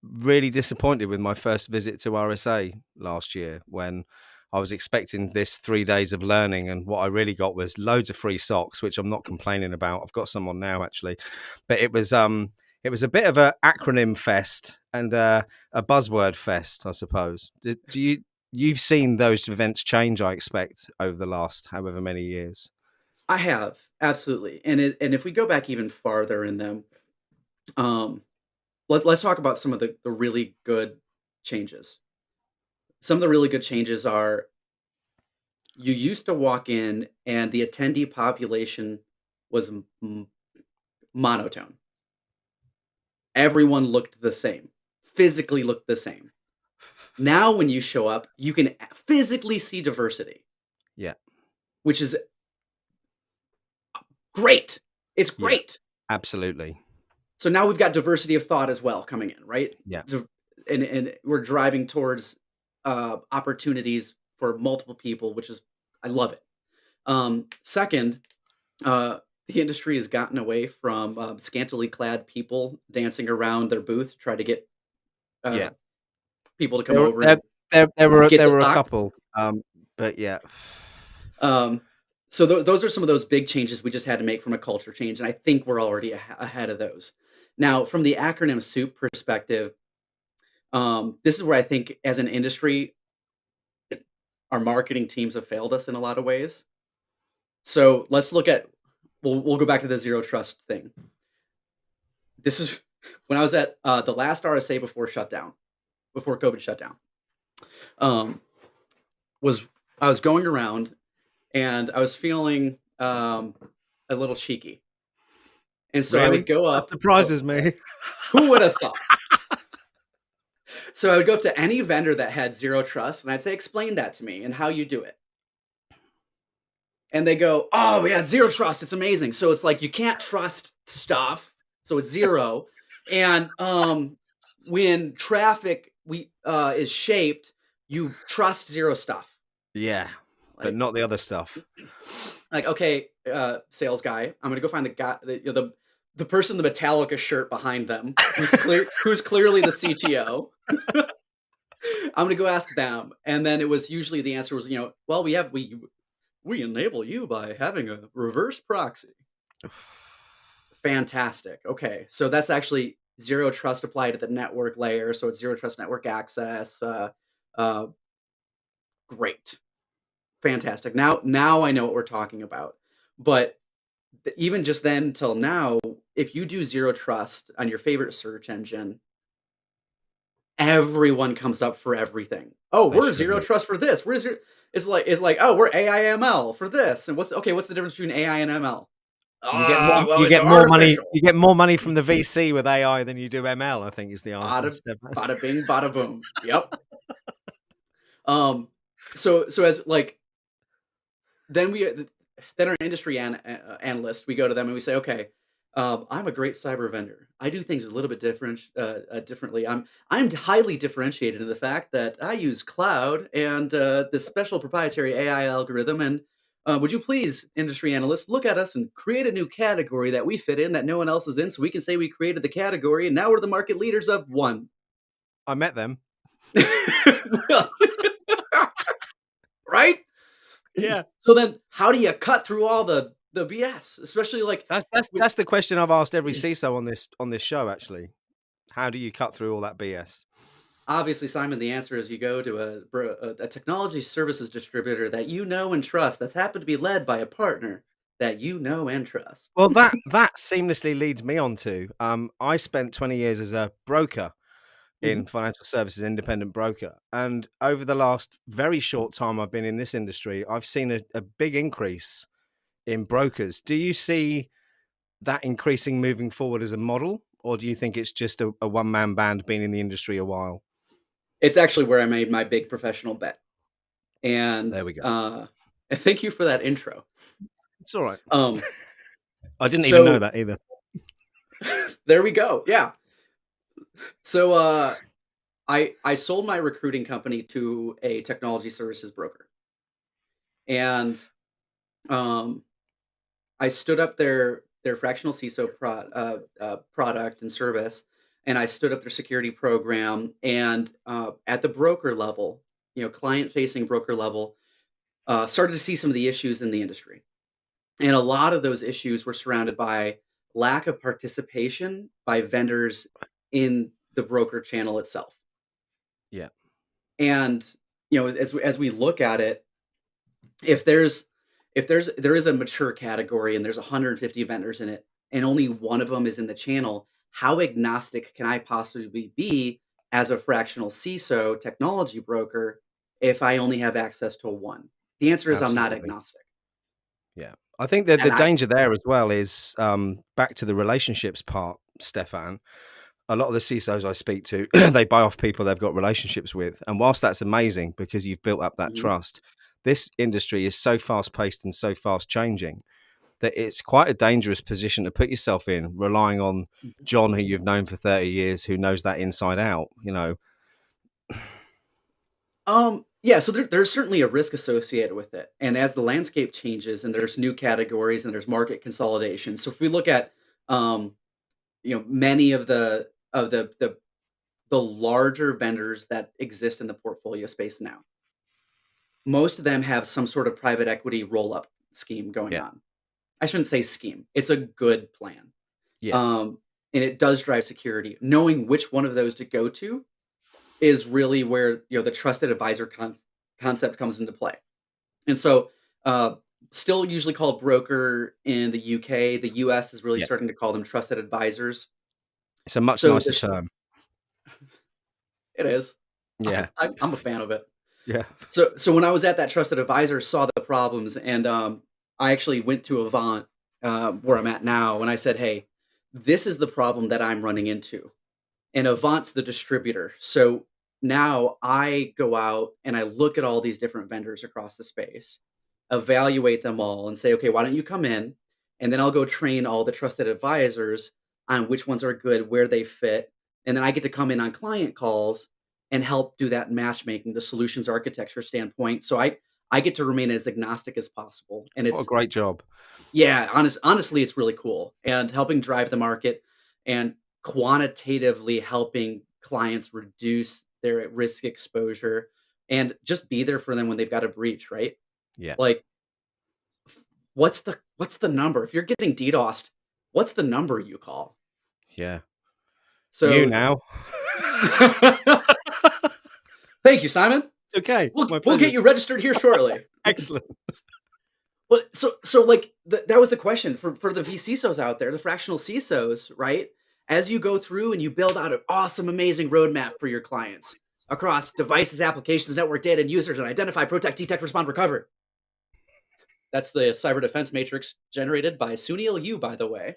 [SPEAKER 1] really disappointed with my first visit to RSA last year when I was expecting this 3 days of learning, and what I really got was loads of free socks, which I'm not complaining about. I've got some on now actually, but it was a bit of a acronym fest and a buzzword fest, I suppose. You've seen those events change, I expect, over the last however many years?
[SPEAKER 2] I have, absolutely. And if we go back even farther in them, um, let's talk about some of the really good changes. Some of the really good changes are you used to walk in and the attendee population was monotone. Everyone looked the same, physically looked the same. Now, when you show up, you can physically see diversity,
[SPEAKER 1] Yeah,
[SPEAKER 2] which is great. It's
[SPEAKER 1] yeah,
[SPEAKER 2] great.
[SPEAKER 1] absolutely.
[SPEAKER 2] So now we've got diversity of thought as well coming in, right?
[SPEAKER 1] Yeah,
[SPEAKER 2] And we're driving towards opportunities for multiple people, which is I love it. Second, the industry has gotten away from scantily clad people dancing around their booth to try to get
[SPEAKER 1] yeah.
[SPEAKER 2] uh, people to come
[SPEAKER 1] There, were-
[SPEAKER 2] over
[SPEAKER 1] there,
[SPEAKER 2] and get
[SPEAKER 1] there
[SPEAKER 2] the
[SPEAKER 1] were a
[SPEAKER 2] socks.
[SPEAKER 1] couple, but yeah,
[SPEAKER 2] Um, so those are some of those big changes we just had to make from a culture change, and I think we're already ahead of those. Now, from the acronym soup perspective, this is where I think, as an industry, our marketing teams have failed us in a lot of ways. So let's look at. We'll go back to the zero trust thing. This is when I was at the last RSA before COVID shutdown. Um, was I was going around and I was feeling a little cheeky. And so I
[SPEAKER 1] really,
[SPEAKER 2] would go
[SPEAKER 1] that
[SPEAKER 2] up.
[SPEAKER 1] surprises me.
[SPEAKER 2] Who would have thought? So I would go up to any vendor that had zero trust, and I'd say, "Explain that to me and how you do it." And they go, "Oh yeah, zero trust. It's amazing." So it's like you can't trust stuff, so it's zero. And when traffic is shaped, you trust zero stuff.
[SPEAKER 1] Yeah, but
[SPEAKER 2] Like
[SPEAKER 1] not the other stuff.
[SPEAKER 2] okay, sales guy, I'm gonna go find the guy, the person in the Metallica shirt behind them, who's clearly the CTO. I'm gonna go ask them, and then it was usually the answer was, well, we enable you by having a reverse proxy. Fantastic. Okay, so that's actually zero trust applied to the network layer, so it's zero trust network access. Uh, Great, fantastic. Now I know what we're talking about. But even just then till now, if you do zero trust on your favorite search engine, everyone comes up for everything. Oh,
[SPEAKER 1] They
[SPEAKER 2] we're zero
[SPEAKER 1] should.
[SPEAKER 2] trust for this. We're zero. It's like, oh, we're AIML for this. And what's the difference between AI and ML? Ah, well,
[SPEAKER 1] You
[SPEAKER 2] it's
[SPEAKER 1] get more money.
[SPEAKER 2] artificial.
[SPEAKER 1] You get more money from the VC with AI than you do ML. I think is the answer,
[SPEAKER 2] Bada
[SPEAKER 1] Stefan.
[SPEAKER 2] bada bing, bada boom. Yep. Um. So as like then we then our industry analyst, we go to them and we say, okay, I'm a great cyber vendor. I do things a little bit differently. I'm highly differentiated in the fact that I use cloud and this special proprietary AI algorithm. And would you please, industry analyst, look at us and create a new category that we fit in that no one else is in, so we can say we created the category and now we're the market leaders of one.
[SPEAKER 1] I met them.
[SPEAKER 2] Right?
[SPEAKER 1] Yeah,
[SPEAKER 2] So then, how do you cut through all the BS, especially like
[SPEAKER 1] that's the question I've asked every CISO on this show. Actually, how do you cut through all that BS?
[SPEAKER 2] obviously, Simon, the answer is you go to a technology services distributor that you know and trust, that's happened to be led by a partner that you know and trust.
[SPEAKER 1] Well, that seamlessly leads me on to I spent 20 years as a broker
[SPEAKER 2] Mhm.
[SPEAKER 1] in financial services, independent broker, and over the last very short time I've been in this industry, I've seen a big increase in brokers. Do you see that increasing moving forward as a model, or do you think it's just a one man band being in the industry a while?
[SPEAKER 2] It's actually where I made my big professional bet, and
[SPEAKER 1] There we go.
[SPEAKER 2] thank you for that intro.
[SPEAKER 1] It's all right.
[SPEAKER 2] Um,
[SPEAKER 1] I didn't even know
[SPEAKER 2] so
[SPEAKER 1] that either.
[SPEAKER 2] there we go. Yeah. So I sold my recruiting company to a technology services broker, and um, I stood up their fractional CISO product and service, and I stood up their security program. And at the broker level, client-facing broker level, started to see some of the issues in the industry. And a lot of those issues were surrounded by lack of participation by vendors in the broker channel itself.
[SPEAKER 1] Yeah.
[SPEAKER 2] And as we look at it, if there's there is a mature category and there's 150 vendors in it, and only one of them is in the channel, how agnostic can I possibly be as a fractional CISO technology broker if I only have access to one? The answer is I'm not
[SPEAKER 1] Absolutely.
[SPEAKER 2] agnostic.
[SPEAKER 1] Yeah. I think that the
[SPEAKER 2] And I
[SPEAKER 1] danger there as well is back to the relationships part, Stefan. A lot of the CISOs I speak to, they buy off people they've got relationships with. And whilst that's amazing because you've built up that
[SPEAKER 2] Mhm,
[SPEAKER 1] trust, this industry is so fast paced and so fast changing that it's quite a dangerous position to put yourself in, relying on
[SPEAKER 2] mhm.
[SPEAKER 1] John, who you've known for 30 years, who knows that inside out, you know.
[SPEAKER 2] Yeah, so there's certainly a risk associated with it. And as the landscape changes and there's new categories and there's market consolidation. So if we look at many of the larger vendors that exist in the portfolio space now, most of them have some sort of private equity roll-up scheme going
[SPEAKER 1] Yeah.
[SPEAKER 2] on. I shouldn't say scheme. It's a good plan.
[SPEAKER 1] Yeah.
[SPEAKER 2] Um, and it does drive security. Knowing which one of those to go to is really where the trusted advisor concept comes into play. And so, uh, still usually called broker in the UK. The US is really
[SPEAKER 1] Yeah.
[SPEAKER 2] starting to call them trusted advisors.
[SPEAKER 1] It's a much
[SPEAKER 2] So
[SPEAKER 1] nicer
[SPEAKER 2] there's
[SPEAKER 1] term.
[SPEAKER 2] it is.
[SPEAKER 1] Yeah.
[SPEAKER 2] I'm a fan of it.
[SPEAKER 1] Yeah.
[SPEAKER 2] So when I was at that trusted advisor, saw the problems, and I actually went to Avant, where I'm at now, and I said, "Hey, this is the problem that I'm running into." And Avant's the distributor. So now I go out and I look at all these different vendors across the space, evaluate them all, and say, okay, why don't you come in? And then I'll go train all the trusted advisors on which ones are good, where they fit. And then I get to come in on client calls and help do that matchmaking, the solutions architecture standpoint. So I get to remain as agnostic as possible. And
[SPEAKER 1] What a
[SPEAKER 2] it's
[SPEAKER 1] great job.
[SPEAKER 2] yeah, honestly, it's really cool, and helping drive the market and quantitatively helping clients reduce their risk exposure and just be there for them when they've got a breach, right?
[SPEAKER 1] Yeah.
[SPEAKER 2] Like, what's the number? If you're getting DDoSed, what's the number you call?
[SPEAKER 1] Yeah. You
[SPEAKER 2] So
[SPEAKER 1] now.
[SPEAKER 2] thank you, Simon.
[SPEAKER 1] It's okay. My
[SPEAKER 2] We'll
[SPEAKER 1] pleasure.
[SPEAKER 2] get you registered here shortly.
[SPEAKER 1] Excellent.
[SPEAKER 2] But so like that was the question for the vCISOs out there, the fractional CISOs, right? As you go through and you build out an awesome, amazing roadmap for your clients across devices, applications, network data, and users, and identify, protect, detect, respond, recover. That's the cyber defense matrix generated by Sunil Yu, by the way.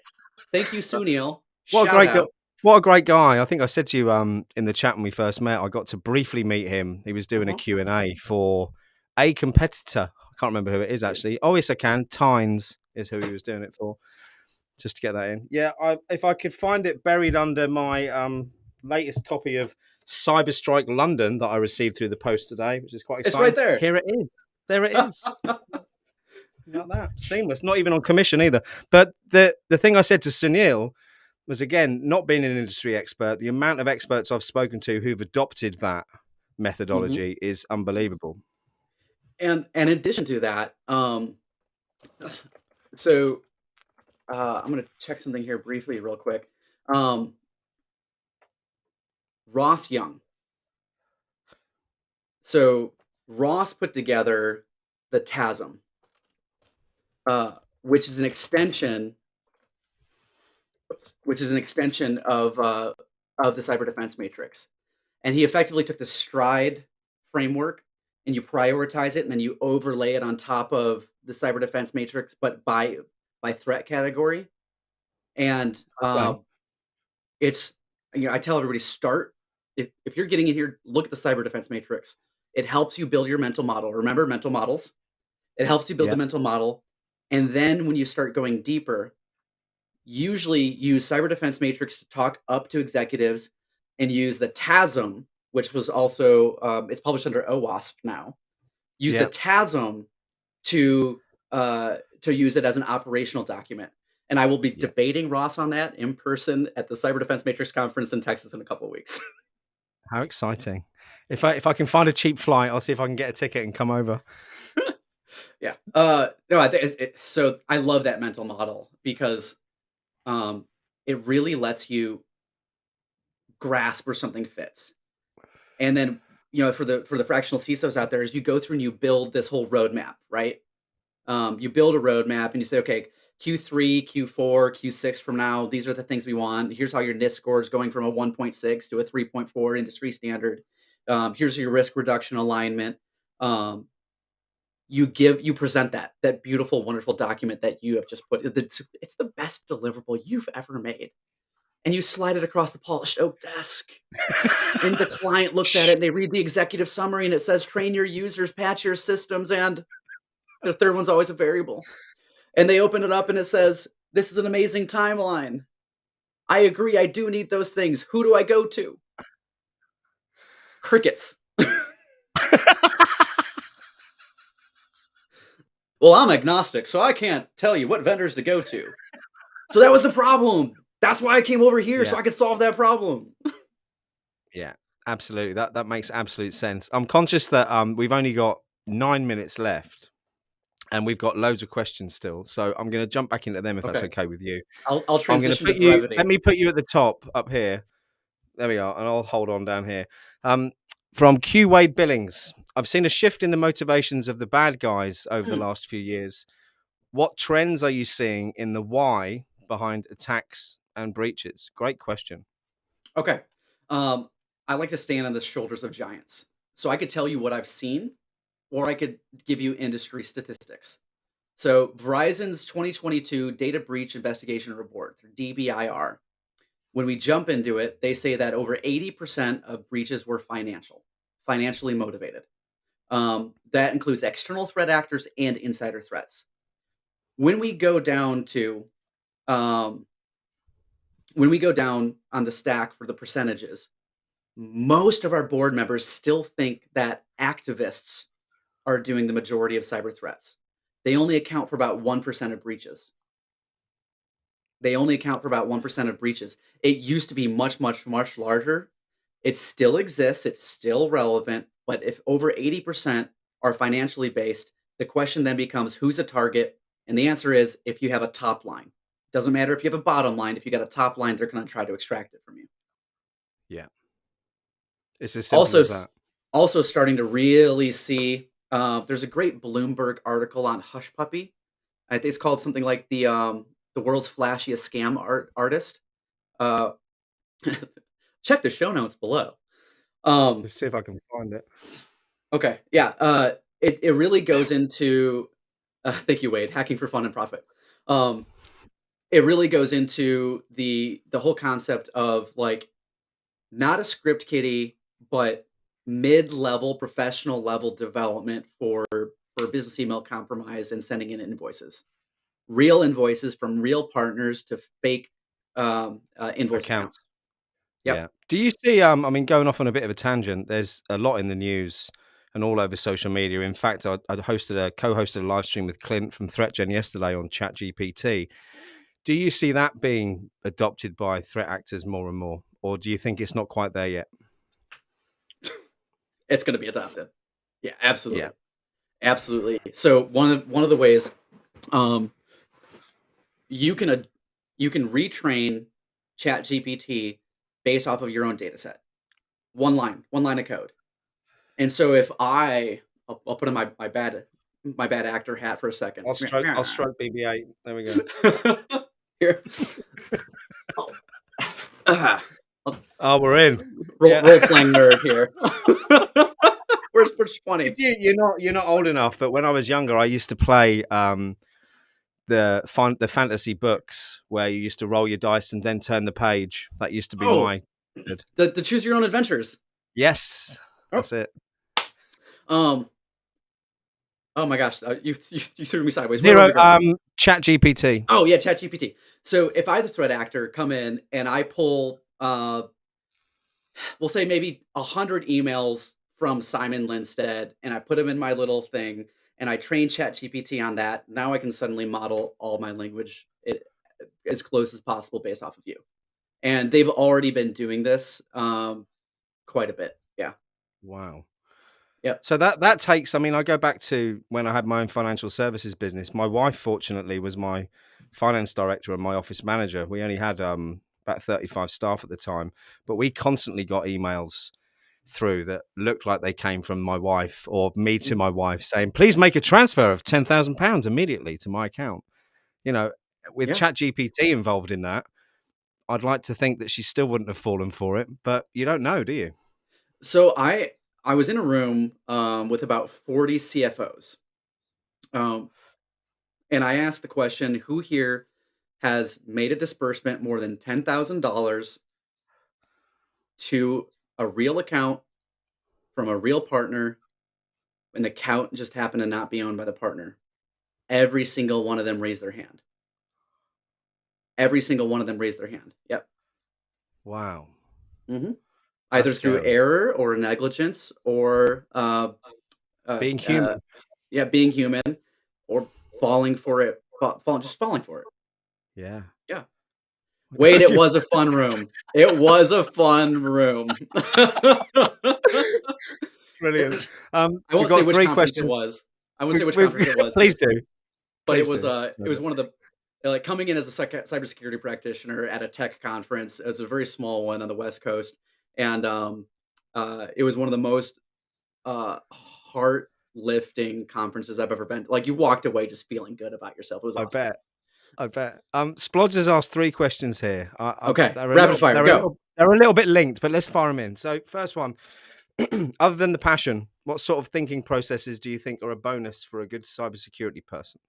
[SPEAKER 2] Thank you, Sunil.
[SPEAKER 1] What a
[SPEAKER 2] Shout
[SPEAKER 1] great guy.
[SPEAKER 2] out.
[SPEAKER 1] What a great guy. I think I said to you in the chat when we first met, I got to briefly meet him. He was doing a
[SPEAKER 2] Uh-huh.
[SPEAKER 1] Q&A for a competitor. I can't remember who it is actually. Oh, yes, I can. Tynes is who he was doing it for. Just to get that in. Yeah, if I could find it buried under my latest copy of Cyberstrike London that I received through the post today, which is quite
[SPEAKER 2] It's right
[SPEAKER 1] exciting.
[SPEAKER 2] there.
[SPEAKER 1] Here it is. There it is. Like that. Seamless. Not even on commission either. But the thing I said to Sunil was, again, not being an industry expert, the amount of experts I've spoken to who've adopted that
[SPEAKER 2] Mhm.
[SPEAKER 1] methodology is unbelievable.
[SPEAKER 2] And in addition to that, so I'm going to check something here briefly, real quick. Um, Ross Young. So Ross put together the Chasm, which is an extension, which is an extension of the cyber defense matrix, and he effectively took the stride framework and you prioritize it, and then you overlay it on top of the cyber defense matrix, but by threat category. And
[SPEAKER 1] Okay.
[SPEAKER 2] it's I tell everybody start if you're getting in here, look at the cyber defense matrix. It helps you build your mental model. Remember mental models. It helps you build the
[SPEAKER 1] Yeah.
[SPEAKER 2] mental model, and then when you start going deeper, usually use cyber defense matrix to talk up to executives, and use the TASM, which was also it's published under OWASP now. Use the
[SPEAKER 1] Yeah.
[SPEAKER 2] TASM to use it as an operational document. And I will be
[SPEAKER 1] Yeah.
[SPEAKER 2] debating Ross on that in person at the Cyber Defense Matrix conference in Texas in a couple of weeks.
[SPEAKER 1] How exciting! If I can find a cheap flight, I'll see if I can get a ticket and come over.
[SPEAKER 2] Yeah. No, I think so I love that mental model because um, it really lets you grasp where something fits. And then, for the fractional CISOs out there, is you go through and you build this whole roadmap, right? You build a roadmap and you say, okay, Q3, Q4, Q6 from now, these are the things we want. Here's how your NIST score is going from a 1.6 to a 3.4 industry standard. Here's your risk reduction alignment. Um, you present that beautiful, wonderful document that you have just put. It's the best deliverable you've ever made, and you slide it across the polished oak desk. And the client looks at it
[SPEAKER 1] Shh.
[SPEAKER 2] and they read the executive summary and it says, train your users, patch your systems, and the third one's always a variable. And they open it up and it says, this is an amazing timeline. I agree, I do need those things. Who do I go to? Crickets. Well, I'm agnostic, so I can't tell you what vendors to go to. So that was the problem. That's why I came over here,
[SPEAKER 1] Yeah,
[SPEAKER 2] so I could solve that problem.
[SPEAKER 1] yeah, absolutely. That makes absolute sense. I'm conscious that we've only got 9 minutes left, and we've got loads of questions still. So I'm going to jump back into them if that's
[SPEAKER 2] Okay.
[SPEAKER 1] okay with you.
[SPEAKER 2] I'll
[SPEAKER 1] I'm going to
[SPEAKER 2] transition to
[SPEAKER 1] put you. Let
[SPEAKER 2] brevity.
[SPEAKER 1] me put you at the top up here. There we are, and I'll hold on down here. Um, from Q Wade Billings, I've seen a shift in the motivations of the bad guys over the
[SPEAKER 2] Hmm.
[SPEAKER 1] last few years. What trends are you seeing in the why behind attacks and breaches? Great question.
[SPEAKER 2] Okay. Um, I like to stand on the shoulders of giants. So I could tell you what I've seen, or I could give you industry statistics. So Verizon's 2022 Data Breach Investigation Report, or DBIR, when we jump into it, they say that over 80% of breaches were financially motivated. That includes external threat actors and insider threats. When we go down to um, when we go down on the stack for the percentages, most of our board members still think that activists are doing the majority of cyber threats. They only account for about 1% of breaches. They only account for about 1% of breaches. It used to be much, much, much larger. It still exists, it's still relevant, but if over 80% are financially based, the question then becomes who's a target? And the answer is if you have a top line. Doesn't matter if you have a bottom line, if you got a top line, they're going to try to extract it from you.
[SPEAKER 1] Yeah, it's as simple
[SPEAKER 2] Also,
[SPEAKER 1] as that.
[SPEAKER 2] also starting to really see. There's a great Bloomberg article on Hush Puppy. I think it's called something like the world's flashiest scam artist. Uh, check the show notes below. Um,
[SPEAKER 1] Let's see if I can find it.
[SPEAKER 2] okay, yeah. It really goes into. Thank you, Wade. Hacking for fun and profit. Um, it really goes into the whole concept of like not a script kiddie, but mid-level, professional level development for business email compromise and sending in invoices. Real invoices from real partners to fake invoice
[SPEAKER 1] Accounts.
[SPEAKER 2] accounts. Yep.
[SPEAKER 1] Yeah. Do you see? I mean, going off on a bit of a tangent. There's a lot in the news and all over social media. In fact, I co-hosted a live stream with Clint from ThreatGen yesterday on ChatGPT. Do you see that being adopted by threat actors more and more, or do you think it's not quite there yet?
[SPEAKER 2] It's going to be adopted. Yeah,
[SPEAKER 1] Yeah.
[SPEAKER 2] absolutely. Absolutely. So one of the ways um, you can you can retrain ChatGPT based off of your own data set. One line of code. And so if I'll put on my bad actor hat for a second.
[SPEAKER 1] I'll stroke BB-8. There we go.
[SPEAKER 2] Here. Oh, ah,
[SPEAKER 1] Oh, we're in.
[SPEAKER 2] role
[SPEAKER 1] Yeah.
[SPEAKER 2] playing nerd here. Where's
[SPEAKER 1] Did
[SPEAKER 2] 20?
[SPEAKER 1] you? You're not old enough, but when I was younger, I used to play the fantasy books where you used to roll your dice and then turn the page. That used to be
[SPEAKER 2] Oh,
[SPEAKER 1] my method.
[SPEAKER 2] the choose your own adventures.
[SPEAKER 1] Yes,
[SPEAKER 2] Oh,
[SPEAKER 1] that's it.
[SPEAKER 2] um, oh my gosh, you threw me sideways. Where were we
[SPEAKER 1] Zero.
[SPEAKER 2] going?
[SPEAKER 1] Chat GPT.
[SPEAKER 2] Oh yeah, ChatGPT. So if I, the threat actor, come in and I pull, we'll say maybe 100 emails from Simon Lindstedt, and I put them in my little thing, and I train ChatGPT on that. Now I can suddenly model all my language as close as possible based off of you. And they've already been doing this. quite a bit. Yeah.
[SPEAKER 1] Wow.
[SPEAKER 2] Yep.
[SPEAKER 1] So that takes, I mean, I go back to when I had my own financial services business. My wife, fortunately, was my finance director and my office manager. We only had about 35 staff at the time, but we constantly got emails through that looked like they came from my wife or me to
[SPEAKER 2] Mhm.
[SPEAKER 1] my wife saying, please make a transfer of £10,000 immediately to my account. You know, with
[SPEAKER 2] Yeah.
[SPEAKER 1] ChatGPT involved in that, I'd like to think that she still wouldn't have fallen for it, but you don't know, do you?
[SPEAKER 2] So I was in a room with about 40 CFOs. Um, and I asked the question, who here has made a disbursement more than $10,000 to a real account from a real partner, and the account just happened to not be owned by the partner? Every single one of them raised their hand. Every single one of them raised their hand. Yep.
[SPEAKER 1] Wow.
[SPEAKER 2] Mhm.
[SPEAKER 1] That's
[SPEAKER 2] Either through
[SPEAKER 1] scary.
[SPEAKER 2] error or negligence or, uh,
[SPEAKER 1] Being
[SPEAKER 2] uh,
[SPEAKER 1] human.
[SPEAKER 2] yeah, being human or falling for it, just falling for it.
[SPEAKER 1] Yeah.
[SPEAKER 2] Yeah. Wait, it was a fun room. It was a fun room.
[SPEAKER 1] Brilliant.
[SPEAKER 2] I
[SPEAKER 1] We've
[SPEAKER 2] won't say
[SPEAKER 1] got
[SPEAKER 2] which
[SPEAKER 1] three
[SPEAKER 2] conference it
[SPEAKER 1] questions.
[SPEAKER 2] was. I won't say which
[SPEAKER 1] We
[SPEAKER 2] conference it was,
[SPEAKER 1] please do.
[SPEAKER 2] but
[SPEAKER 1] Please do.
[SPEAKER 2] it
[SPEAKER 1] Love
[SPEAKER 2] was
[SPEAKER 1] it.
[SPEAKER 2] one of the like, coming in as a cybersecurity practitioner at a tech conference. It was a very small one on the West Coast, and, it was one of the most, heart lifting conferences I've ever been to. Like, you walked away just feeling good about yourself. It was
[SPEAKER 1] I
[SPEAKER 2] awesome.
[SPEAKER 1] bet. I bet. Splodge has asked three questions here.
[SPEAKER 2] Okay, rapid fire, go.
[SPEAKER 1] they're a little bit linked, but let's fire them in. So, first one, other than the passion, what sort of thinking processes do you think are a bonus for a good cybersecurity person?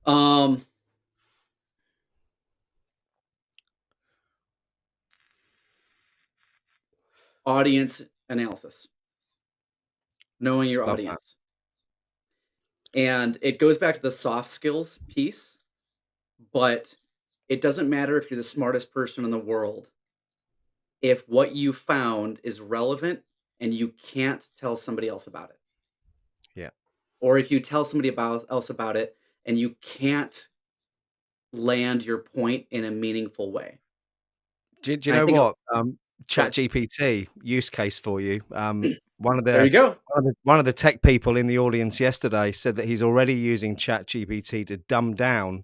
[SPEAKER 2] Um, Audience analysis, knowing your
[SPEAKER 1] Love that.
[SPEAKER 2] audience. And it goes back to the soft skills piece, but it doesn't matter if you're the smartest person in the world. If what you found is relevant and you can't tell somebody else about it,
[SPEAKER 1] Yeah.
[SPEAKER 2] or if you tell somebody else about it and you can't land your point in a meaningful way.
[SPEAKER 1] Do you
[SPEAKER 2] And I
[SPEAKER 1] know
[SPEAKER 2] think,
[SPEAKER 1] what?
[SPEAKER 2] go ahead.
[SPEAKER 1] ChatGPT use case for you. One of
[SPEAKER 2] There
[SPEAKER 1] the
[SPEAKER 2] you go.
[SPEAKER 1] one of the tech people in the audience yesterday said that he's already using ChatGPT to dumb down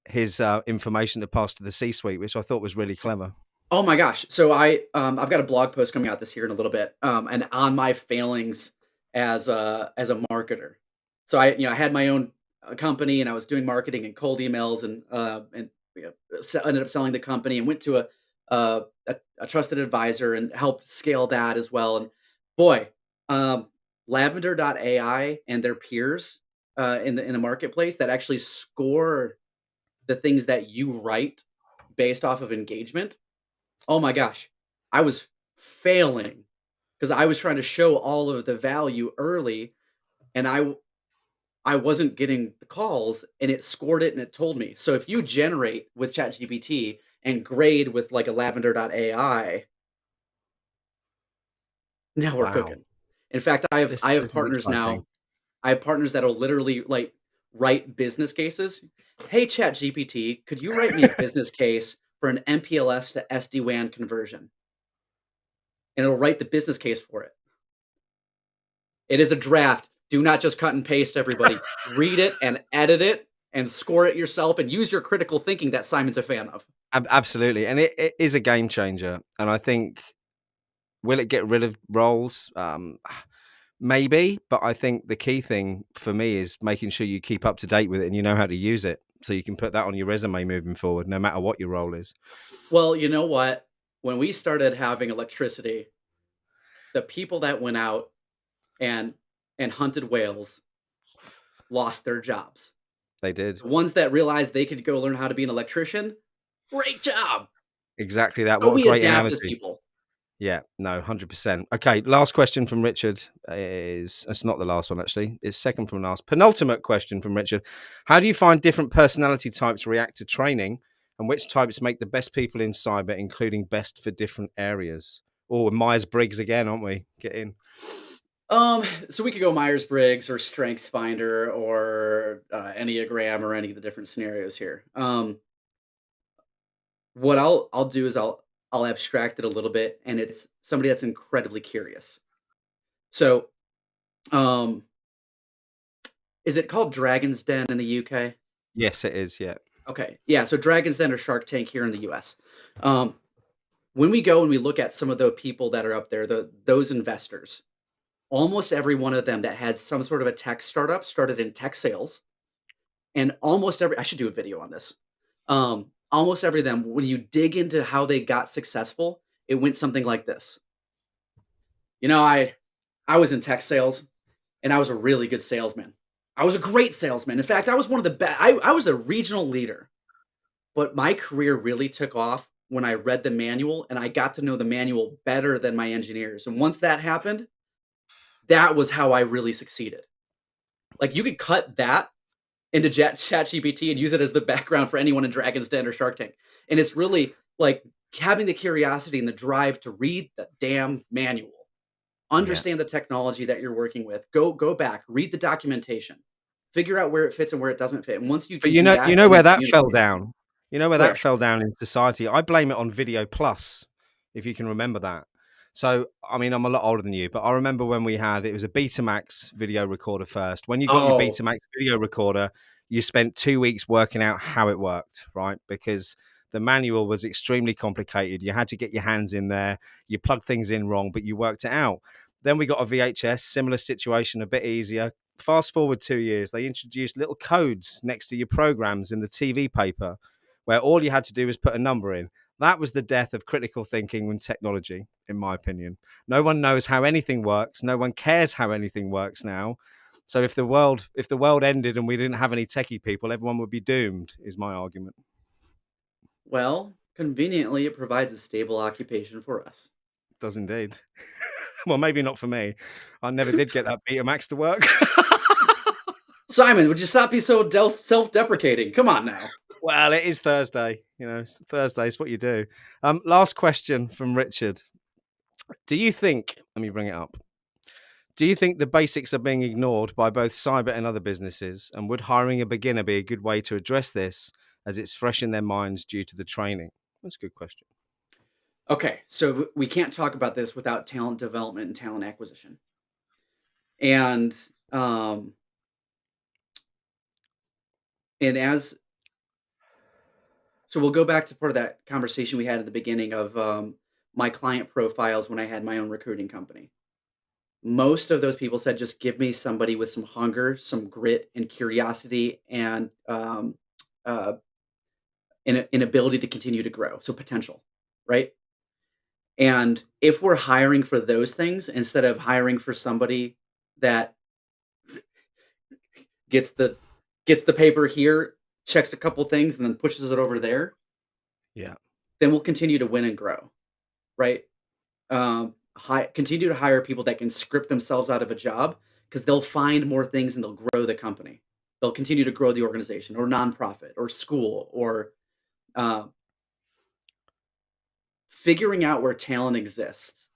[SPEAKER 1] his information to pass to the C-suite, which I thought was really clever.
[SPEAKER 2] Oh my gosh. So I've got a blog post coming out this year in a little bit, and on my failings as a marketer. So I had my own company and I was doing marketing and cold emails and ended up selling the company and went to a trusted advisor and helped scale that as well. And boy, um, Lavender.ai and their peers in the marketplace that actually score the things that you write based off of engagement. Oh my gosh, I was failing because I was trying to show all of the value early, and I wasn't getting the calls, and it scored it and it told me. So if you generate with ChatGPT and grade with like a Lavender.ai, now we're
[SPEAKER 1] Wow,
[SPEAKER 2] cooking. In fact, I have
[SPEAKER 1] this is
[SPEAKER 2] partners
[SPEAKER 1] exciting.
[SPEAKER 2] now. I have partners that'll literally like write business cases. Hey, ChatGPT, could you write me a business case for an MPLS to SD-WAN conversion? And it'll write the business case for it. It is a draft. Do not just cut and paste, everybody. Read it and edit it and score it yourself and use your critical thinking that Simon's a fan of.
[SPEAKER 1] Absolutely, and it is a game changer. And I think, will it get rid of roles? Maybe, but I think the key thing for me is making sure you keep up to date with it and you know how to use it, so you can put that on your resume moving forward, no matter what your role is.
[SPEAKER 2] Well, you know what? When we started having electricity, the people that went out and hunted whales lost their jobs.
[SPEAKER 1] They did.
[SPEAKER 2] The ones that realized they could go learn how to be an electrician, great job.
[SPEAKER 1] Exactly that.
[SPEAKER 2] So
[SPEAKER 1] What a
[SPEAKER 2] we
[SPEAKER 1] great
[SPEAKER 2] adapt as
[SPEAKER 1] analogy.
[SPEAKER 2] people.
[SPEAKER 1] Yeah, no, 100%. Okay, last question from Richard is, it's not the last one actually. It's second from last. Penultimate question from Richard. How do you find different personality types react to training, and which types make the best people in cyber, including best for different areas? Oh, Myers-Briggs again, aren't we? Get in.
[SPEAKER 2] So we could go Myers Briggs or Strengths Finder or Enneagram or any of the different scenarios here. What I'll do is I'll abstract it a little bit, and it's somebody that's incredibly curious. So, um, is it called Dragon's Den in the UK?
[SPEAKER 1] Yes, it is. Yeah.
[SPEAKER 2] Okay, yeah. So Dragon's Den or Shark Tank here in the US. Um, when we go and we look at some of the people that are up there, those investors, almost every one of them that had some sort of a tech startup started in tech sales, and almost every I should do a video on this. Almost every them, when you dig into how they got successful, it went something like this. You know, I was in tech sales and I was a really good salesman. I was a great salesman. In fact, I was one of the best. I was a regional leader, but my career really took off when I read the manual and I got to know the manual better than my engineers. And once that happened, that was how I really succeeded. Like you could cut that into ChatGPT and use it as the background for anyone in Dragon's Den or Shark Tank. And it's really like having the curiosity and the drive to read the damn manual,
[SPEAKER 1] Yeah.
[SPEAKER 2] understand the technology that you're working with, go back, read the documentation, figure out where it fits and where it doesn't fit. And once you
[SPEAKER 1] But
[SPEAKER 2] can do
[SPEAKER 1] you
[SPEAKER 2] that,
[SPEAKER 1] know
[SPEAKER 2] then
[SPEAKER 1] where
[SPEAKER 2] you
[SPEAKER 1] that fell
[SPEAKER 2] communicate.
[SPEAKER 1] down? You know where that
[SPEAKER 2] Where?
[SPEAKER 1] fell down in society? I blame it on Video Plus, if you can remember that. So, I mean, I'm a lot older than you, but I remember when we had it was a Betamax video recorder first. When you got your
[SPEAKER 2] Oh,
[SPEAKER 1] Betamax video recorder, you spent 2 weeks working out how it worked, right? Because the manual was extremely complicated. You had to get your hands in there. You plugged things in wrong, but you worked it out. Then we got a VHS, similar situation, a bit easier. Fast forward 2 years, they introduced little codes next to your programs in the TV paper where all you had to do was put a number in. That was the death of critical thinking and technology, in my opinion. No one knows how anything works. No one cares how anything works now. So if the world ended and we didn't have any techie people, everyone would be doomed, is my argument.
[SPEAKER 2] well, conveniently, it provides a stable occupation for us.
[SPEAKER 1] It does indeed. Well, maybe not for me. I never did get that Betamax to work.
[SPEAKER 2] Simon, would you stop being so self-deprecating? Come on now.
[SPEAKER 1] Well, it is Thursday. It's Thursday. It's what you do. Last question from Richard. Do you think, let me bring it up. Do you think the basics are being ignored by both cyber and other businesses? And would hiring a beginner be a good way to address this as it's fresh in their minds due to the training? That's a good question.
[SPEAKER 2] Okay, so we can't talk about this without talent development and talent acquisition. And um and as so we'll go back to part of that conversation we had at the beginning of my client profiles when I had my own recruiting company. Most of those people said just give me somebody with some hunger, some grit and curiosity and uh an ability to continue to grow. So potential, right? And if we're hiring for those things instead of hiring for somebody that gets the gets the paper here, checks a couple things, and then pushes it over there,
[SPEAKER 1] Yeah.
[SPEAKER 2] then we'll continue to win and grow, right? Continue to hire people that can script themselves out of a job because they'll find more things and they'll grow the company. They'll continue to grow the organization or nonprofit or school or uh, figuring out where talent exists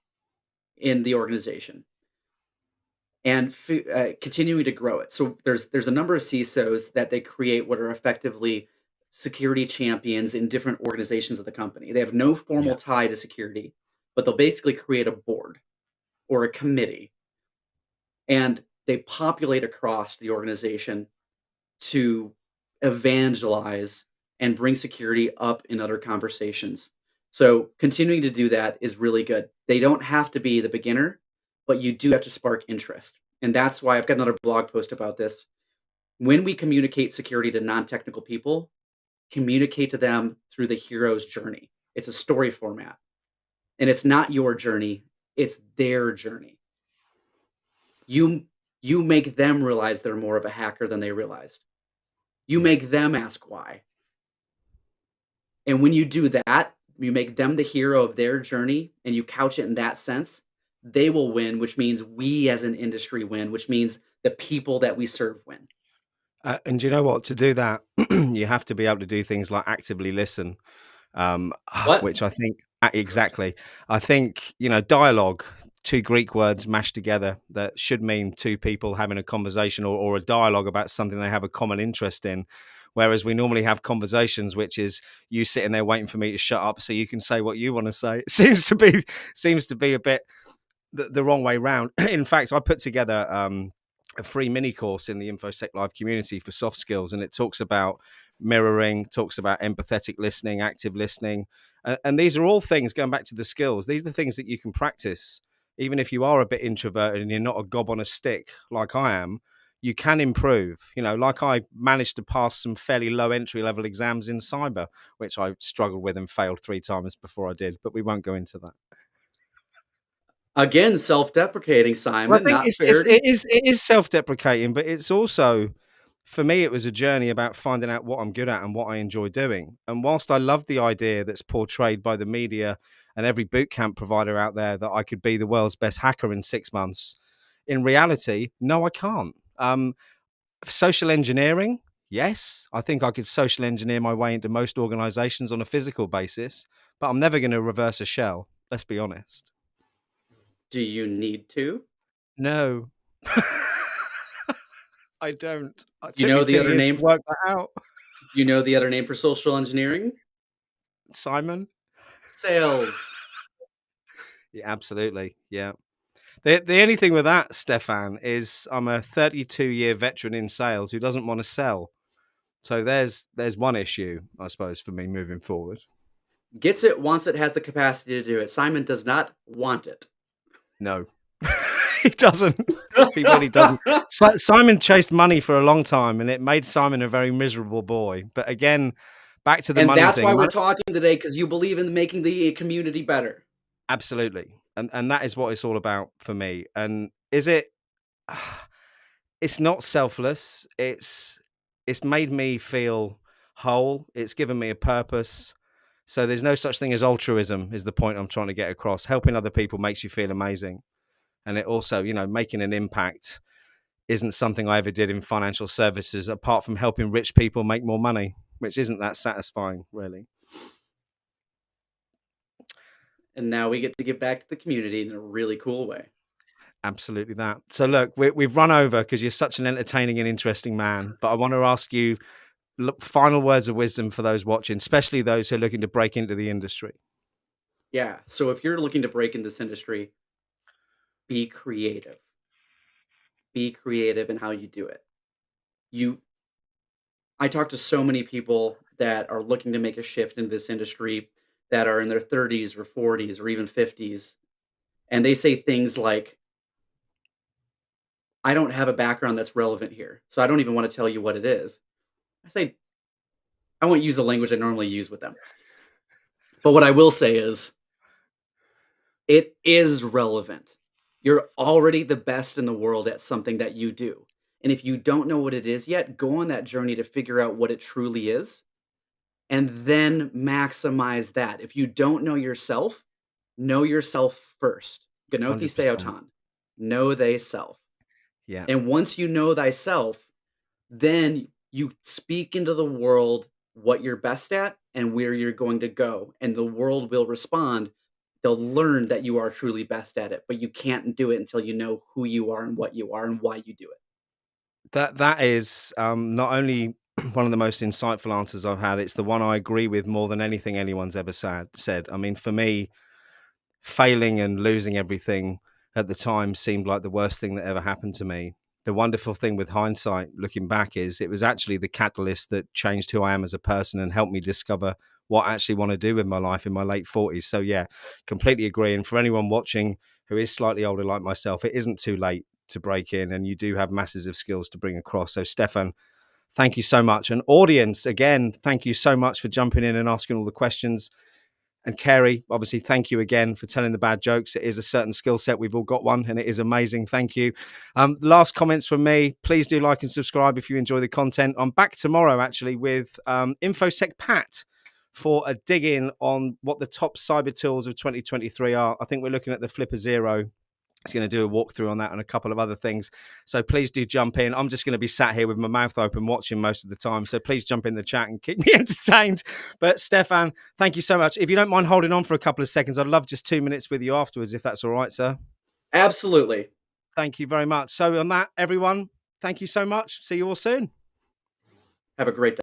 [SPEAKER 2] in the organization and continuing to grow it. So there's a number of CISOs that they create what are effectively security champions in different organizations of the company. They have no formal
[SPEAKER 1] Yeah.
[SPEAKER 2] tie to security, but they'll basically create a board or a committee and they populate across the organization to evangelize and bring security up in other conversations. So continuing to do that is really good. They don't have to be the beginner, but you do have to spark interest. And that's why I've got another blog post about this. When we communicate security to non-technical people, communicate to them through the hero's journey. It's a story format. And it's not your journey, it's their journey. You you make them realize they're more of a hacker than they realized. You
[SPEAKER 1] Yeah.
[SPEAKER 2] make them ask why. And when you do that, you make them the hero of their journey and you couch it in that sense, they will win, which means we as an industry win, which means the people that we serve win.
[SPEAKER 1] And you know what? To do that, you have to be able to do things like actively listen,
[SPEAKER 2] What?
[SPEAKER 1] which I think exactly. I think dialogue, two Greek words mashed together that should mean two people having a conversation or a dialogue about something they have a common interest in. Whereas we normally have conversations, which is you sitting there waiting for me to shut up so you can say what you want to say. It seems to be a bit the wrong way round. In fact, I put together a free mini course in the InfoSec Live community for soft skills, and it talks about mirroring, talks about empathetic listening, active listening, and these are all things going back to the skills. These are the things that you can practice, even if you are a bit introverted and you're not a gob on a stick like I am. You can improve. You know, like I managed to pass some fairly low entry level exams in cyber, which I struggled with and failed 3 times before I did. But we won't go into that.
[SPEAKER 2] Again, self-deprecating,
[SPEAKER 1] Well, I
[SPEAKER 2] Simon,
[SPEAKER 1] think
[SPEAKER 2] not fair to
[SPEAKER 1] it is self-deprecating, but it's also, for me, it was a journey about finding out what I'm good at and what I enjoy doing. And whilst I love the idea that's portrayed by the media and every boot camp provider out there that I could be the world's best hacker in 6 months, in reality, no, I can't. Social engineering, yes, I think I could social engineer my way into most organizations on a physical basis, but I'm never going to reverse a shell. Let's be honest.
[SPEAKER 2] Do you need to?
[SPEAKER 1] No. I don't. It
[SPEAKER 2] Do you
[SPEAKER 1] took me
[SPEAKER 2] know the
[SPEAKER 1] 2
[SPEAKER 2] other
[SPEAKER 1] years
[SPEAKER 2] name
[SPEAKER 1] to work that out.
[SPEAKER 2] do you know the other name for social engineering?
[SPEAKER 1] Simon?
[SPEAKER 2] Sales.
[SPEAKER 1] Yeah, absolutely. Yeah. The only thing with that, Stefan, is I'm a 32-year veteran in sales who doesn't want to sell. So there's one issue, I suppose, for me moving forward.
[SPEAKER 2] Gets it, wants it, has the capacity to do it. Simon does not want it.
[SPEAKER 1] No, he doesn't. He really doesn't. Simon chased money for a long time, and it made Simon a very miserable boy. But again, back to the
[SPEAKER 2] And
[SPEAKER 1] money
[SPEAKER 2] that's why
[SPEAKER 1] thing.
[SPEAKER 2] we're talking today, because you believe in making the community better.
[SPEAKER 1] Absolutely. And that is what it's all about for me. And is it it's not selfless. It's made me feel whole. It's given me a purpose. So there's no such thing as altruism is the point I'm trying to get across. Helping other people makes you feel amazing. And it also, you know, making an impact isn't something I ever did in financial services apart from helping rich people make more money, which isn't that satisfying, really.
[SPEAKER 2] And now we get to give back to the community in a really cool way.
[SPEAKER 1] Absolutely that. So look, we've run over because you're such an entertaining and interesting man. But I want to ask you final words of wisdom for those watching, especially those who are looking to break into the industry.
[SPEAKER 2] Yeah. So if you're looking to break in this industry, be creative. Be creative in how you do it. You I talk to so many people that are looking to make a shift in this industry that are in their 30s or 40s or even 50s. And they say things like, I don't have a background that's relevant here. So I don't even want to tell you what it is. I say, I won't use the language I normally use with them. But what I will say is, it is relevant. You're already the best in the world at something that you do. And if you don't know what it is yet, go on that journey to figure out what it truly is and then maximize that. If you don't know yourself first. Gnothi
[SPEAKER 1] 100%.
[SPEAKER 2] seotan. Know thyself.
[SPEAKER 1] Yeah.
[SPEAKER 2] And once you know thyself, then you speak into the world what you're best at and where you're going to go. And the world will respond. They'll learn that you are truly best at it, but you can't do it until you know who you are and what you are and why you do it.
[SPEAKER 1] That is not only one of the most insightful answers I've had, it's the one I agree with more than anything anyone's ever said. I mean, for me, failing and losing everything at the time seemed like the worst thing that ever happened to me. The wonderful thing with hindsight, looking back, is it was actually the catalyst that changed who I am as a person and helped me discover what I actually want to do with my life in my late 40s. So, yeah, completely agree. And for anyone watching who is slightly older like myself, it isn't too late to break in, and you do have masses of skills to bring across. So, Stefan, thank you so much. And audience, again, thank you so much for jumping in and asking all the questions. And Kerry, obviously, thank you again for telling the bad jokes. It is a certain skill set. We've all got one, and it is amazing. Thank you. Last comments from me. Please do like and subscribe if you enjoy the content. I'm back tomorrow, actually, with InfoSec Pat for a dig in on what the top cyber tools of 2023 are. I think we're looking at the Flipper Zero. He's going to do a walkthrough on that and a couple of other things. So please do jump in. I'm just going to be sat here with my mouth open watching most of the time. So please jump in the chat and keep me entertained. But Stefan, thank you so much. If you don't mind holding on for a couple of seconds, I'd love just 2 minutes with you afterwards, if that's all right, sir.
[SPEAKER 2] Absolutely.
[SPEAKER 1] Thank you very much. So on that, everyone, thank you so much. See you all soon.
[SPEAKER 2] Have a great day.